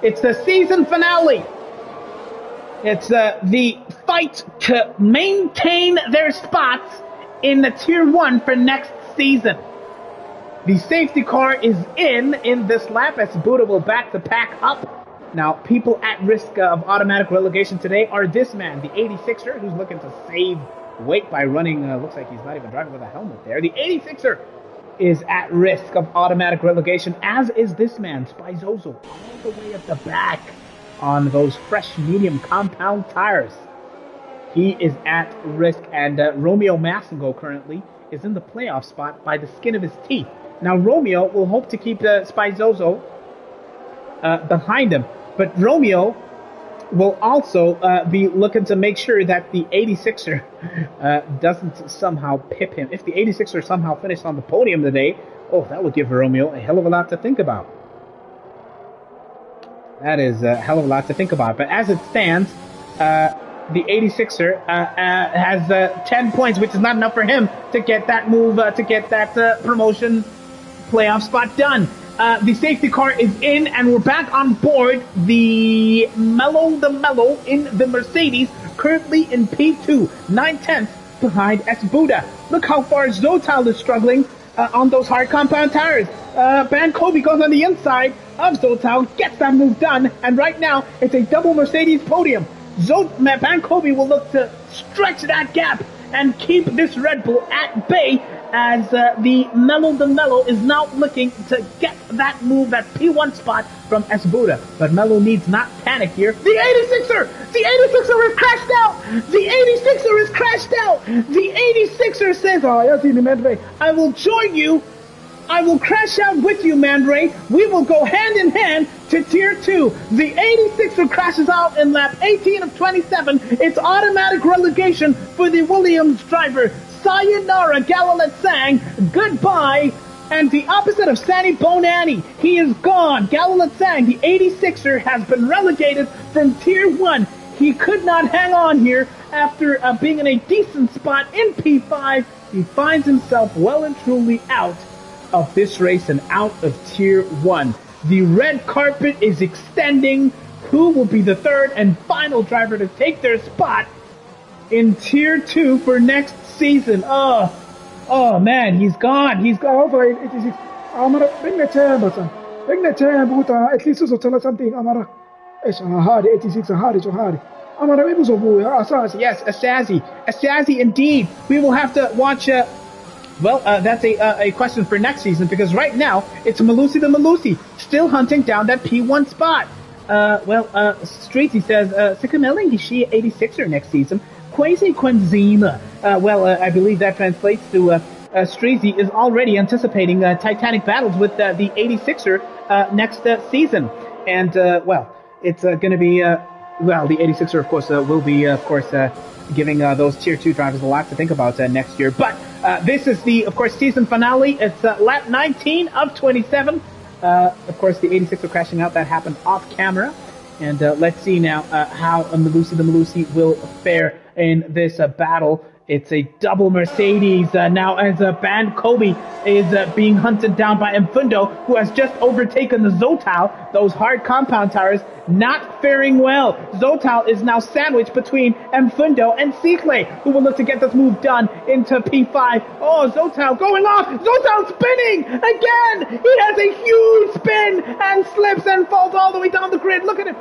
it's the season finale. It's the fight to maintain their spots in the Tier 1 for next season. The safety car is in this lap as Buddha will back the pack up. Now, people at risk of automatic relegation today are this man, the 86er, who's looking to save weight by running, looks like he's not even driving with a helmet there. The 86er is at risk of automatic relegation, as is this man, Spizozo, all the way at the back on those fresh medium compound tires. He is at risk, and Romeo Massengo currently is in the playoff spot by the skin of his teeth. Now, Romeo will hope to keep Spizozo behind him, but Romeo will also be looking to make sure that the 86er doesn't somehow pip him. If the 86er somehow finished on the podium today, oh, that would give Romeo a hell of a lot to think about. That is a hell of a lot to think about. But as it stands, the 86er has 10 points, which is not enough for him to get that move, to get that promotion playoff spot done. The safety car is in, and we're back on board the Mellow in the Mercedes, currently in P2, 9/10 behind S. Buddha. Look how far Zotal is struggling on those hard compound tires. Ban Kobe goes on the inside of Zotal, gets that move done, and right now it's a double Mercedes podium. Ban Kobe will look to stretch that gap and keep this Red Bull at bay, as the Mellow is now looking to get that move, that P1 spot from S. Buddha. But Mellow needs not panic here. The 86er! The 86er is crashed out! The 86er is crashed out! The 86er says, I will join you. I will crash out with you, Mandray. We will go hand in hand to Tier 2. The 86er crashes out in lap 18 of 27. It's automatic relegation for the Williams driver. Sayonara, Galalet Sang. Goodbye. And the opposite of Sani Bonani, he is gone. Galalet Sang, the 86er, has been relegated from Tier 1. He could not hang on here after being in a decent spot in P5. He finds himself well and truly out of this race and out of Tier 1. The red carpet is extending. Who will be the third and final driver to take their spot in Tier 2 for next season? Oh man, he's gone. He's gone. Over 86. Amara, bring the chair, son. Bring the chair, but at least also tell us something. Amara, it's hard. 86 hard. It's hard. Amara, it was a Asasi. Yes, Asazi indeed. We will have to watch. That's a question for next season, because right now it's Malusi the Malusi still hunting down that P1 spot. Streetsy says Sikameling Gishi 86er next season. Quasi Quenzima. I believe that translates to Streezy is already anticipating titanic battles with the 86er next season. And, it's going to be, the 86er, of course, will be, giving those Tier 2 drivers a lot to think about next year. But this is the, of course, season finale. It's lap 19 of 27. Of course, the 86er crashing out. That happened off camera. And let's see now how Malusi the Malusi will fare in this battle It's a double Mercedes now as Ban Kobe is being hunted down by Mfundo, who has just overtaken the Zotal. Those hard compound tires not faring well. Zotal is now sandwiched between Mfundo and Sikle, who will look to get this move done into P5. Oh, Zotal going off. Zotal spinning again. He has a huge spin and slips and falls all the way down the grid. Look at him.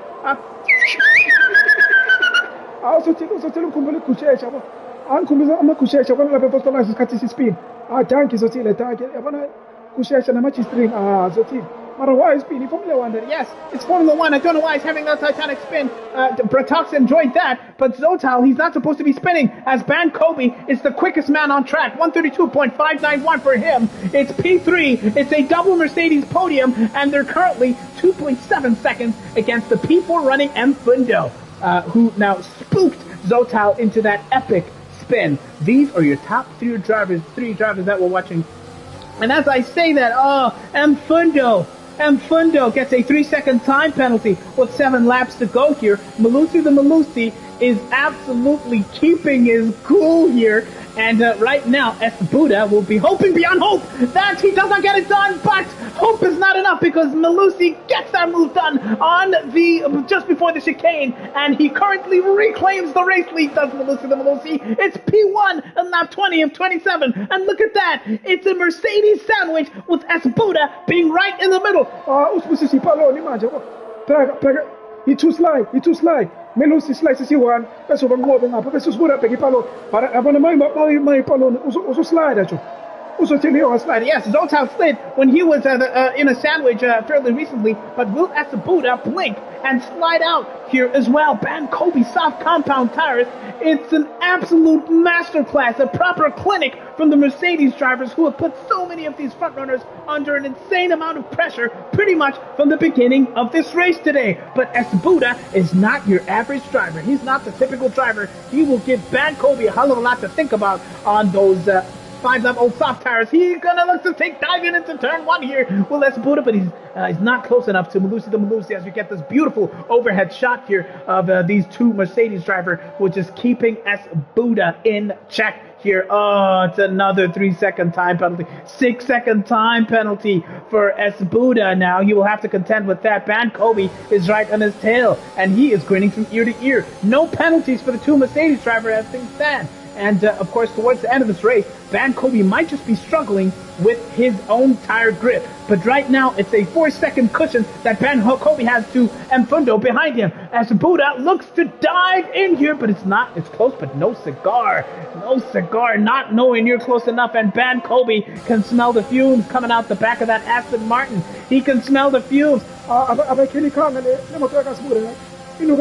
Uzotshela umkhumbule kushesha yabo. Angikhumbisa amakushesha kwana lapha epostola isikhathi sispin. Tanki zothile tanki. Yabona kushesha nama-G-string. Zothile. Mara why spin? Formula 1 then. Yes, it's Formula 1. I don't know why he's having that Titanic spin. Bratox enjoyed that, but Zotal, he's not supposed to be spinning, as Ban Kobe is the quickest man on track. 132.591 for him. It's P3. It's a double Mercedes podium, and they're currently 2.7 seconds against the P4 running Mfundo, who now spooked Zotal into that epic spin. These are your top three drivers that we're watching. And as I say that, Mfundo gets a 3-second time penalty with 7 laps to go here. Malusi the Malusi is absolutely keeping his cool here. And right now, Buddha will be hoping beyond hope that he does not get it done. But hope is not enough, because Malusi gets that move done on just before the chicane. And he currently reclaims the race lead, does Malusi the Malusi. It's P1 in lap 20 of 27. And look at that. It's a Mercedes sandwich with Buddha being right in the middle. Usibusisi paloni manje. Pheka. He too slide. Melusi slice si1 bese banqobe ngapha bese usibuda bheka ipalo. But abona my ipalo uzoslide ajo. Slide. Yes, Zotal slid when he was in a sandwich fairly recently, but will Buddha blink and slide out here as well? Ban Kobe soft compound tires. It's an absolute masterclass, a proper clinic from the Mercedes drivers, who have put so many of these front runners under an insane amount of pressure pretty much from the beginning of this race today. But Buddha is not your average driver. He's not the typical driver. He will give Ban Kobe a hell of a lot to think about on those 5-lap old soft tires. He's gonna look to dive into turn 1 here. Well, that's Buddha, but he's not close enough to Malusi the Malusi, as we get this beautiful overhead shot here of these two Mercedes drivers, who are just keeping Buddha in check here. Oh, it's another 3-second time penalty. 6-second time penalty for Buddha. Now he will have to contend with that. Ban Kobe is right on his tail, and he is grinning from ear to ear. No penalties for the two Mercedes drivers as things stand. And, of course, towards the end of this race, Ban Kobe might just be struggling with his own tire grip. But right now, it's a 4-second cushion that Ban Kobe has to Mfundo behind him, as Buddha looks to dive in here, but it's not. It's close, but no cigar. No cigar, not nowhere near close enough. And Ban Kobe can smell the fumes coming out the back of that Aston Martin. He can smell the fumes. Yes,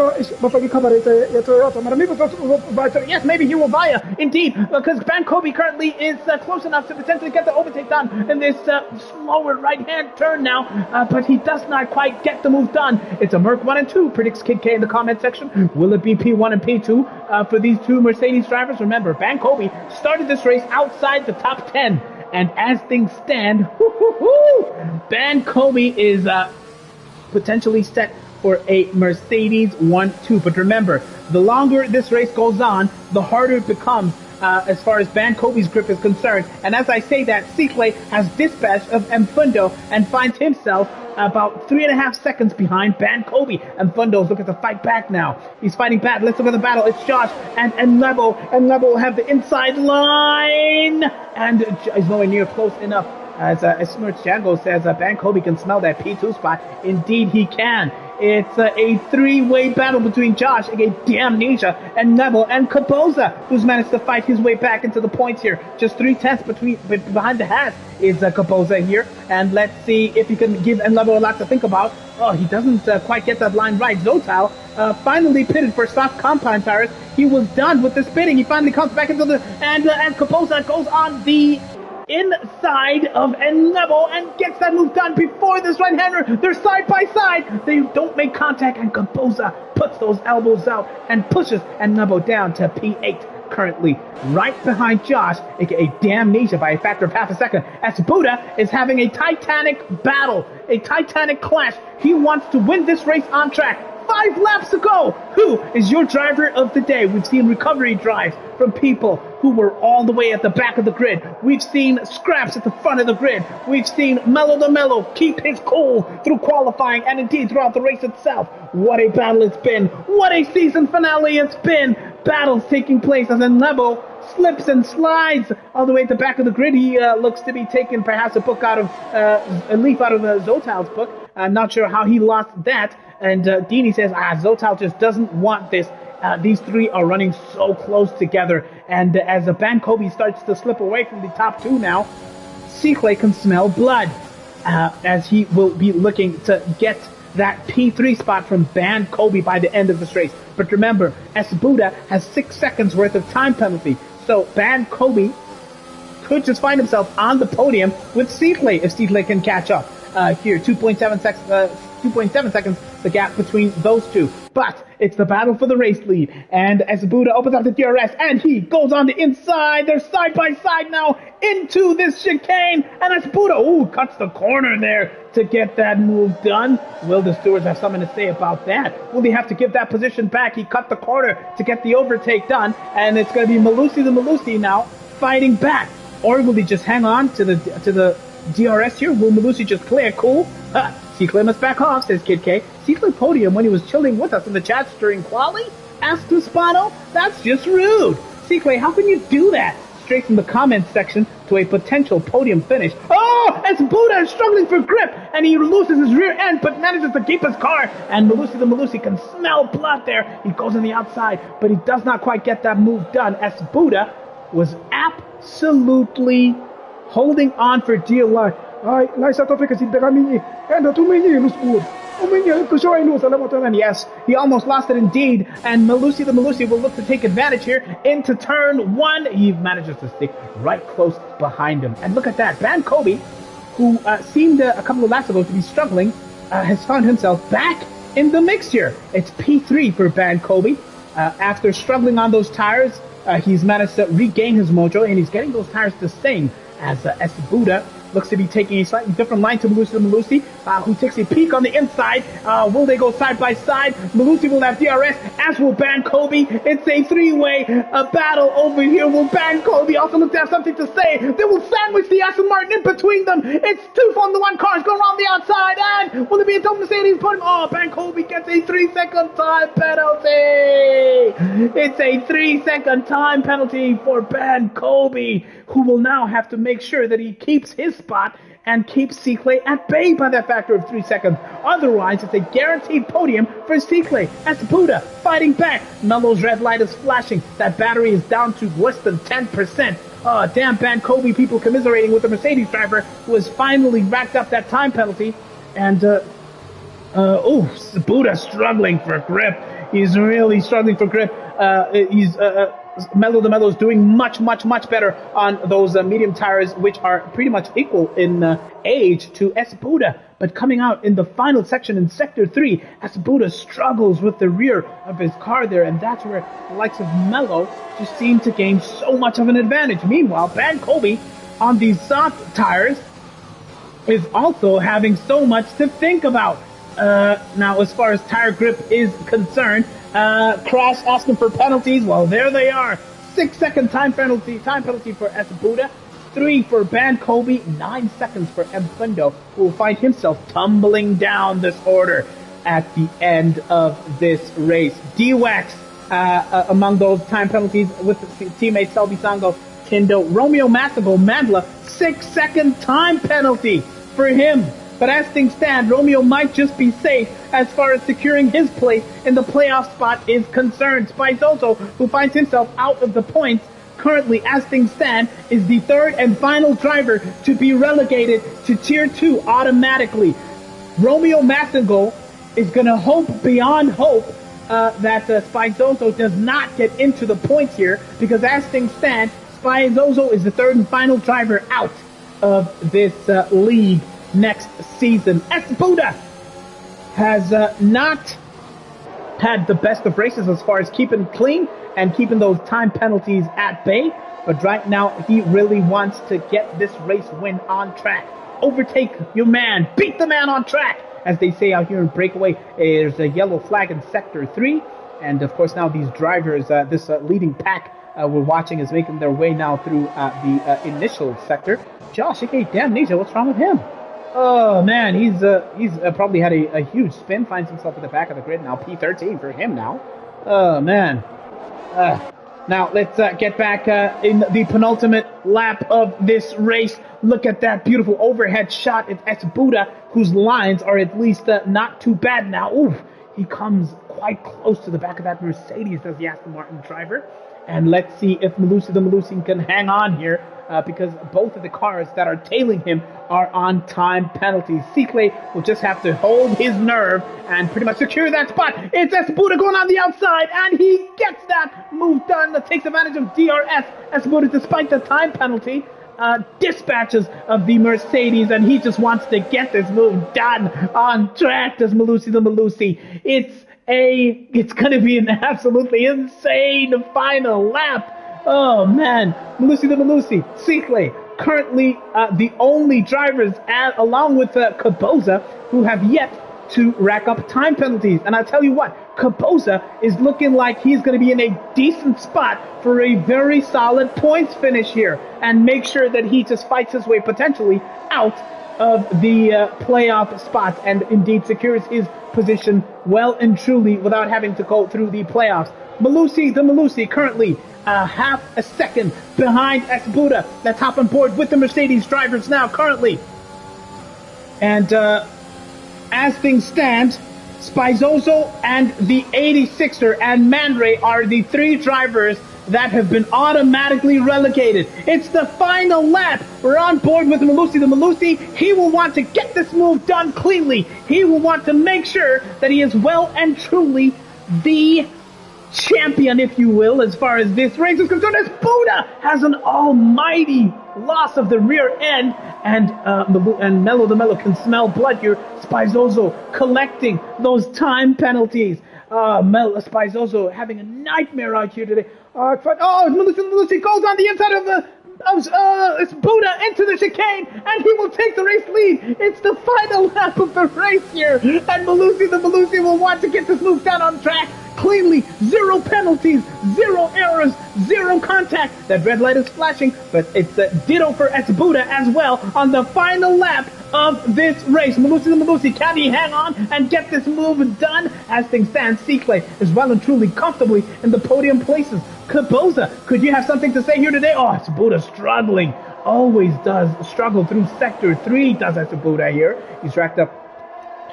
maybe he will via, indeed, because Ban Kobe currently is close enough to potentially get the overtake done in this slower right-hand turn now, but he does not quite get the move done. It's a Merc 1 and 2, predicts Kid K in the comment section. Will it be P1 and P2 for these two Mercedes drivers? Remember, Ban Kobe started this race outside the top 10, and as things stand, Ban Kobe is potentially set for a Mercedes 1-2. But remember, the longer this race goes on, the harder it becomes as far as Ban Kobe's grip is concerned. And as I say that, Sikle has dispatched of Mfundo and finds himself about 3.5 seconds behind Ban Kobe. Mfundo's looking to fight back now. He's fighting back. Let's look at the battle. It's Josh and Level. And Level will have the inside line. And is nowhere near close enough. As Smirch Django says, Ban Kobe can smell that P2 spot. Indeed, he can. It's a 3-way battle between Josh, Amnesia, and Neville, and Kapoza, who's managed to fight his way back into the points here. Just 3 tenths behind the hat is Kapoza here. And let's see if he can give Neville a lot to think about. Oh, he doesn't quite get that line right. Zotal finally pitted for soft compound tires. He was done with the spinning. He finally comes back into the... And Kapoza goes on the inside of Enlevo and gets that move done before this right-hander. They're side by side. They don't make contact, and Kapoza puts those elbows out and pushes Enlevo down to P8. Currently right behind Josh, aka Damnesia, by a factor of half a second, as Buddha is having a titanic battle, a titanic clash. He wants to win this race on track. 5 laps to go. Who is your driver of the day? We've seen recovery drives from people who were all the way at the back of the grid. We've seen scraps at the front of the grid. We've seen Mello the Mellow keep his cool through qualifying and indeed throughout the race itself. What a battle it's been. What a season finale it's been. Battles taking place as Nebo slips and slides all the way at the back of the grid. He looks to be taking perhaps a leaf out of Zotal's book. I'm not sure how he lost that. And Dini says, Zotal just doesn't want this. These three are running so close together. And as Bankobi starts to slip away from the top two now, Seaclay can smell blood as he will be looking to get that P3 spot from Bankobi by the end of this race. But remember, Buddha has 6 seconds worth of time penalty. So Bankobi could just find himself on the podium with Seaclay if Seaclay can catch up. Here, 2.7 seconds, the gap between those two. But it's the battle for the race lead. And Buddha opens up the DRS and he goes on the inside. They're side by side now into this chicane. And Buddha, cuts the corner there to get that move done. Will the stewards have something to say about that? Will he have to give that position back? He cut the corner to get the overtake done. And it's going to be Malusi now fighting back. Or will he just hang on to the DRS here? Will Malusi just clear? Cool. Seaclay must back off, says Kid K. Seaclay podium when he was chilling with us in the chats during quali? Asks Tuspano. That's just rude. Seaclay, how can you do that? Straight from the comments section to a potential podium finish. Buddha is struggling for grip, and he loses his rear end, but manages to keep his car. And Malusi can smell blood there. He goes on the outside, but he does not quite get that move done. Buddha was absolutely holding on for dear life. And yes, he almost lost it indeed. And Malusi will look to take advantage here into turn 1. He manages to stick right close behind him. And look at that. Bankobi, who seemed a couple of laps ago to be struggling, has found himself back in the mix here. It's P3 for Bankobi. After struggling on those tires, he's managed to regain his mojo, and he's getting those tires to sing as Buddha looks to be taking a slightly different line to Malusi, who takes a peek on the inside. Will they go side by side? Malusi will have DRS, as will Bankobi. It's a three-way battle over here. Will Bankobi also look to have something to say? They will sandwich the Aston Martin in between them. It's 2 Formula 1 cars going around the outside, and will it be a double Mercedes podium? Bankobi gets a 3-second time penalty. It's a 3-second time penalty for Bankobi, who will now have to make sure that he keeps his spot and keeps Seaclay at bay by that factor of 3 seconds. Otherwise, it's a guaranteed podium for Seaclay. Buddha fighting back. Mello's red light is flashing. That battery is down to less than 10%. Damn Bankobi, people commiserating with the Mercedes driver who has finally racked up that time penalty. And, Buddha struggling for grip. He's really struggling for grip. Mello the Mellow is doing much better on those medium tires, which are pretty much equal in age to Buddha. But coming out in the final section in Sector 3, Buddha struggles with the rear of his car there, and that's where the likes of Mello just seem to gain so much of an advantage. Meanwhile, Bankobi on these soft tires is also having so much to think about. Now, as far as tire grip is concerned, Crash asking for penalties. Well, there they are. 6-second time penalty for Buddha. 3 for Bankobi. 9 seconds for Mfundo, who will find himself tumbling down this order at the end of this race. D-Wax among those time penalties with the teammates Selby Sango, Tindo, Romeo Massigo, Mandla. 6-second time penalty for him. But as things stand, Romeo might just be safe as far as securing his place in the playoff spot is concerned. Spizoso, who finds himself out of the points, currently, as things stand, is the third and final driver to be relegated to Tier 2 automatically. Romeo Massigo is going to hope beyond hope that Spizoso does not get into the points here, because as things stand, Spizoso is the third and final driver out of this league next season. Buddha has not had the best of races as far as keeping clean and keeping those time penalties at bay, but right now he really wants to get this race win on track. Overtake your man, beat the man on track, as they say out here in Breakaway. There's a yellow flag in Sector 3. And, of course, now these drivers, this leading pack we're watching is making their way now through the initial sector. Josh, aka Damnesia, what's wrong with him? Oh, man, he's probably had a huge spin, finds himself at the back of the grid now. P13 for him now. Oh, man. Now, let's get back in the penultimate lap of this race. Look at that beautiful overhead shot. It's Esbuda, whose lines are at least not too bad now. Oof, he comes quite close to the back of that Mercedes, does the Aston Martin driver. And let's see if Malusi the Malusi can hang on here, because both of the cars that are tailing him are on time penalties. Cicle will just have to hold his nerve and pretty much secure that spot. It's Esbuda going on the outside, and he gets that move done. That takes advantage of DRS. Esbuda, despite the time penalty, dispatches of the Mercedes, and he just wants to get this move done on track. Does Malusi the Malusi? It's going to be an absolutely insane final lap. Oh, man. Malusi the Malusi, Cicle, currently the only drivers, along with Caboza, who have yet to rack up time penalties. And I'll tell you what, Caboza is looking like he's going to be in a decent spot for a very solid points finish here, and make sure that he just fights his way potentially out of the playoff spot, and indeed secures his position well and truly without having to go through the playoffs. Malusi the Malusi currently half a second behind Esbuda. Let's hop on board with the Mercedes drivers now currently. And as things stand, Spizozo and the 86er and Man Ray are the three drivers that have been automatically relegated. It's the final lap. We're on board with Malusi the Malusi. He will want to get this move done cleanly. He will want to make sure that he is well and truly the champion, if you will, as far as this race is concerned. As Buddha has an almighty loss of the rear end, and Mello the Mello can smell blood here. Spizozo collecting those time penalties. Spizozo having a nightmare out here today. Malusi goes on the inside of it's Buddha into the chicane, and he will take the race lead. It's the final lap of the race here, and Malusi the Malusi will want to get this move down on track cleanly. Zero penalties, zero errors, zero contact. That red light is flashing, but it's a ditto for Esbuda as well on the final lap of this race. Malusi the Malusi, can he hang on and get this move done? As things stand, Cicle is well and truly comfortably in the podium places. Caboza, could you have something to say here today? Oh, Esbuda struggling. Always does struggle through Sector 3, does Esbuda here. He's racked up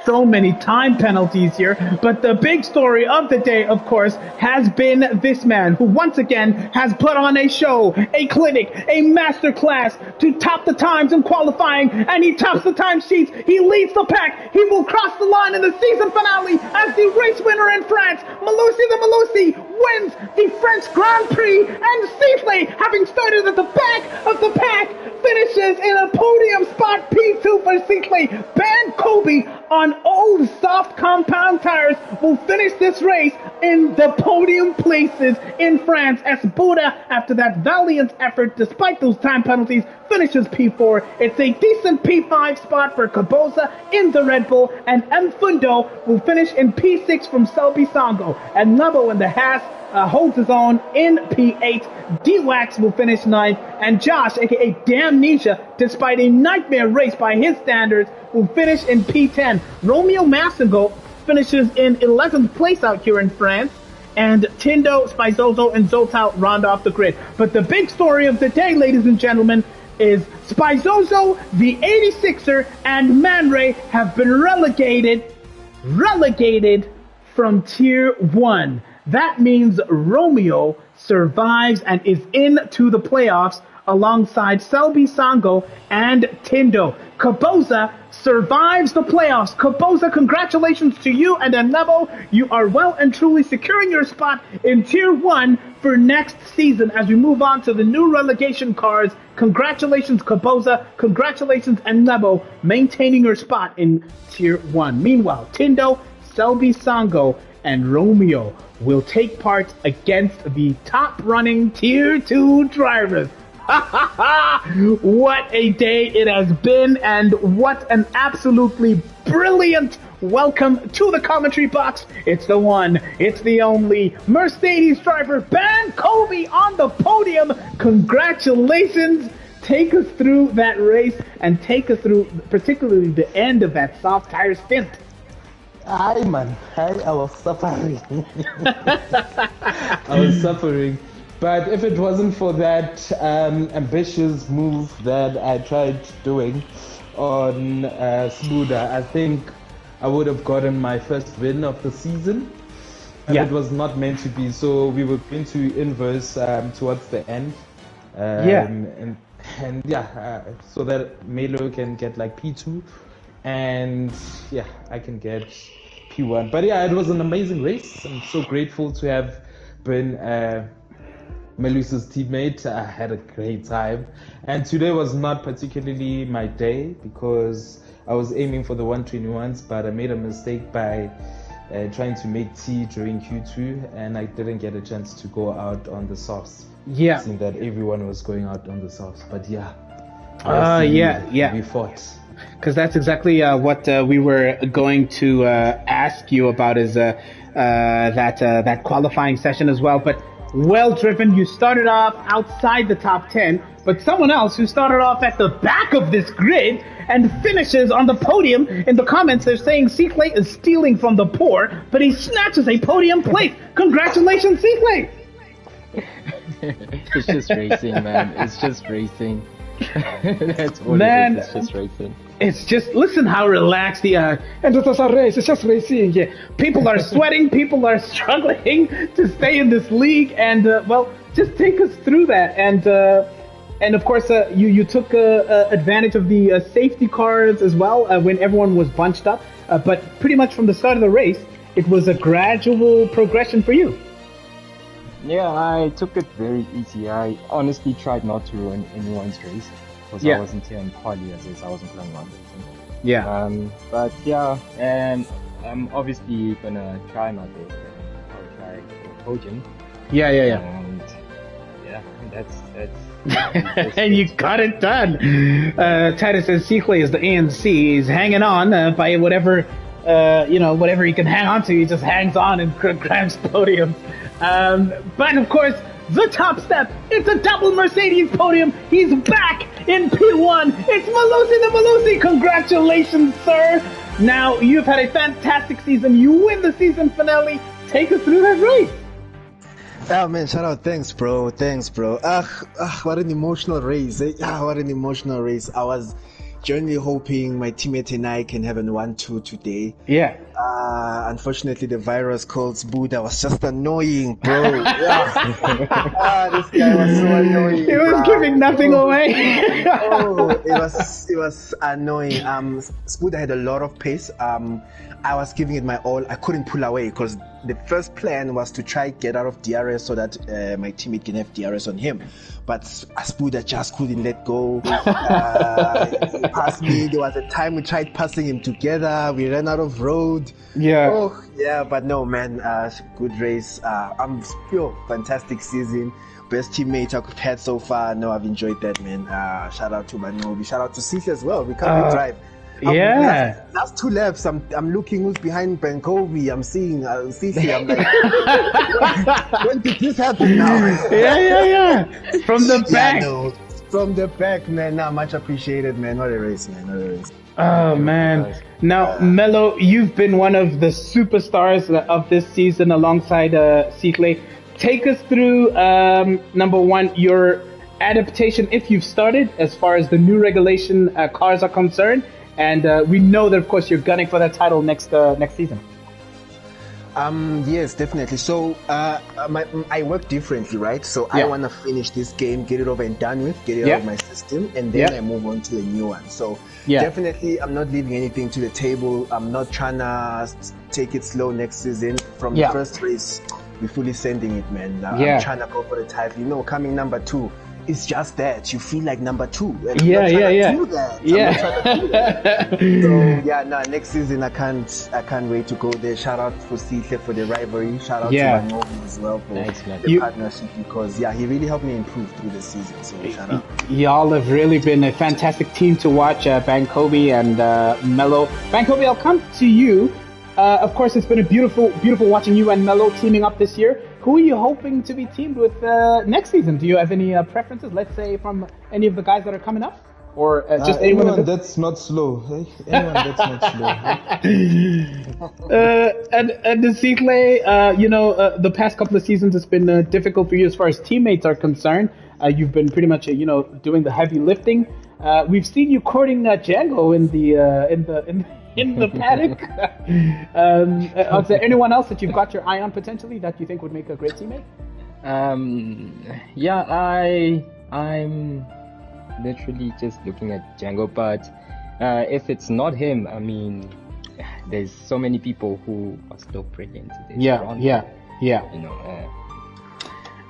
so many time penalties here, but the big story of the day, of course, has been this man who once again has put on a show, a clinic, a masterclass to top the times in qualifying, and he tops the time sheets. He leads the pack. He will cross the line in the season finale as the race winner in France. Malusi the Malusi wins the French Grand Prix, and Cicle, having started at the back of the pack, finishes in a podium spot. P2 for Cicle. Ben Kobe on old soft compound tires will finish this race in the podium places in France. Esbuda, after that valiant effort, despite those time penalties, finishes P4. It's a decent P5 spot for Caboza in the Red Bull, and M. Fundo will finish in P6 from Selby Songo, and Lebo in the Haas holds his own in P8. D-Wax will finish 9th, and Josh, aka Damnesia, despite a nightmare race by his standards, will finish in P10. Romeo Massingo finishes in 11th place out here in France, and Tindo, Spizozo, and Zotao round off the grid. But the big story of the day, ladies and gentlemen, is Spizozo, the 86er, and Man Ray have been relegated from Tier 1. That means Romeo survives and is into the playoffs alongside Selby Songo and Tindo. Caboza survives the playoffs. Caboza, congratulations to you and Enlevo. You are well and truly securing your spot in Tier 1 for next season as we move on to the new relegation cars. Congratulations, Caboza. Congratulations, Enlevo, maintaining your spot in Tier 1. Meanwhile, Tindo, Selby Songo, and Romeo will take part against the top-running Tier 2 drivers. What a day it has been, and what an absolutely brilliant welcome to the commentary box. It's the one, it's the only Mercedes driver, Ben Kobe, on the podium. Congratulations. Take us through that race and take us through particularly the end of that soft tire stint. Hi, man. Hi, I was suffering. I was suffering. But if it wasn't for that ambitious move that I tried doing on Smuda, I think I would have gotten my first win of the season. And it was not meant to be. So we were going to inverse towards the end. So that Melo can get like P2. And yeah, I can get P1. But yeah, it was an amazing race. I'm so grateful to have been Melusa's teammate. I had a great time. And today was not particularly my day because I was aiming for the 121s, but I made a mistake by trying to make T during Q2, and I didn't get a chance to go out on the softs. Yeah. Seeing that everyone was going out on the softs. But yeah. We fought. Because that's exactly what we were going to ask you about is that qualifying session as well. But well driven, you started off outside the top 10, but someone else who started off at the back of this grid and finishes on the podium. In the comments, they're saying Cicle is stealing from the poor, but he snatches a podium place. Congratulations, Cicle! It's just racing, man. It's just racing. That's all Man, it is. It's just racing. It's just, listen how relaxed the And it was a race, it's just racing. yeah, people are sweating, people are struggling to stay in this league, and well, just take us through that. And of course, you took advantage of the safety cars as well when everyone was bunched up. But pretty much from the start of the race, it was a gradual progression for you. Yeah, I took it very easy. I honestly tried not to ruin anyone's race because Yeah. I wasn't here in quali as is. I wasn't playing on racing. Yeah. But yeah, and I'm obviously gonna try my best. I'll try for podium. Yeah. And yeah, that's And you got it done. Titus says Cicle is the ANC. He's hanging on by whatever, whatever he can hang on to. He just hangs on and grabs podiums. But of course, the top step, it's a double Mercedes podium. He's back in P1. It's Malusi the Malusi. Congratulations, sir. Now, you've had a fantastic season. You win the season finale. Take us through that race. Oh man, shout out. Thanks, bro. What an emotional race. What an emotional race. I was genuinely hoping my teammate and I can have a 1-2 today. Yeah. Unfortunately, the virus called Buddha was just annoying, bro. This guy was so annoying. It was giving nothing away. It was annoying. Buddha had a lot of pace. I was giving it my all. I couldn't pull away because the first plan was to try get out of DRS so that my teammate can have DRS on him. But Spuda just couldn't let go. He passed me. There was a time we tried passing him together. We ran out of road. Yeah. Oh, yeah, but no, man. Good race. Fantastic season. Best teammate I've had so far. No, I've enjoyed that, man. Shout out to Manobi. Shout out to Cici as well. Recovery drive. Yeah. Last two laps, I'm looking who's behind Ben Kobe. I'm seeing Cici. I'm like, when did this happen now? Yeah. From the back. From the back, man. Nah, much appreciated, man. What a race, man. What a race. Oh, man. Now, Melo, you've been one of the superstars of this season alongside Cicle. Take us through, number one, your adaptation, if you've started, as far as the new regulation cars are concerned. And we know that, of course, you're gunning for that title next season. Yes, definitely. So I work differently, right? So I want to finish this game, get it over and done with, get it out of my system, and then I move on to a new one. So definitely, I'm not leaving anything to the table. I'm not trying to take it slow next season. From the first race, we're fully sending it, man. I'm trying to go for the title. Coming number 2. It's just that you feel like number 2. And I'm not trying to do that. So yeah, no, next season I can't wait to go there. Shout out for Sihle for the rivalry. Shout out to Manobi as well for the partnership, because he really helped me improve through the season. So shout out. Y'all have really been a fantastic team to watch, Bankobi and Mello. Bankobi, I'll come to you. Of course, it's been a beautiful watching you and Mello teaming up this year. Who are you hoping to be teamed with next season? Do you have any preferences? Let's say from any of the guys that are coming up, or just anyone that's not slow. Hey? Anyone that's not slow. And the Sihle, the past couple of seasons it's been difficult for you as far as teammates are concerned. You've been pretty much doing the heavy lifting. We've seen you courting Django in the paddock. Is there anyone else that you've got your eye on potentially that you think would make a great teammate? I'm literally just looking at Django, but if it's not him, I mean, there's so many people who are still brilliant.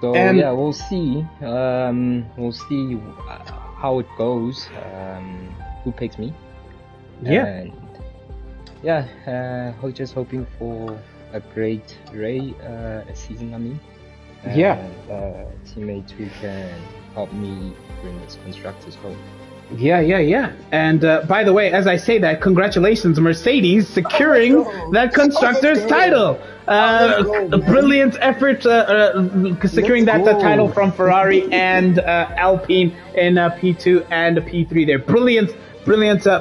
So we'll see. We'll see how it goes. Who picks me? Just hoping for a great season. I mean, teammates who can help me bring this constructors home. And by the way, as I say that, congratulations, Mercedes, securing that constructors title. A brilliant effort securing that title from Ferrari and Alpine in P2 and P3 there. Brilliant,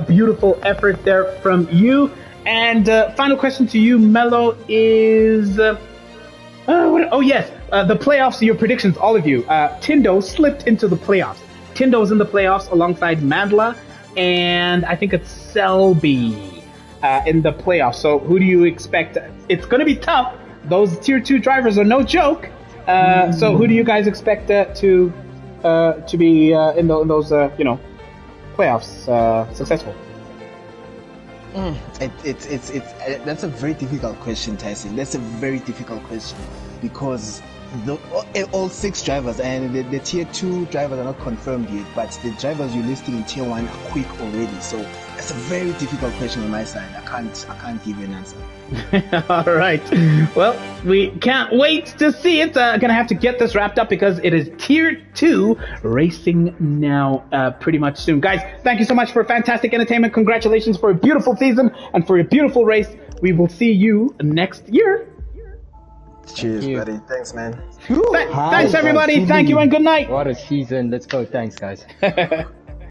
beautiful effort there from you. And final question to you, Mello, is... the playoffs, your predictions, all of you. Tindo slipped into the playoffs. Tindo's in the playoffs alongside Mandla, and I think it's Selby in the playoffs. So who do you expect? It's going to be tough. Those tier 2 drivers are no joke. So who do you guys expect to be in those playoffs successful? That's a very difficult question, Tyson. That's a very difficult question because all 6 drivers and the tier 2 drivers are not confirmed yet, but the drivers you're listing in tier 1 are quick already. So that's a very difficult question on my side. I can't give you an answer. All right. Well, we can't wait to see it. Gonna have to get this wrapped up because it is tier 2 racing now pretty much soon. Guys, thank you so much for fantastic entertainment. Congratulations for a beautiful season and for a beautiful race. We will see you next year. Cheers, buddy. Thanks, man. Thanks, everybody. Thank you and good night. What a season. Let's go. Thanks, guys.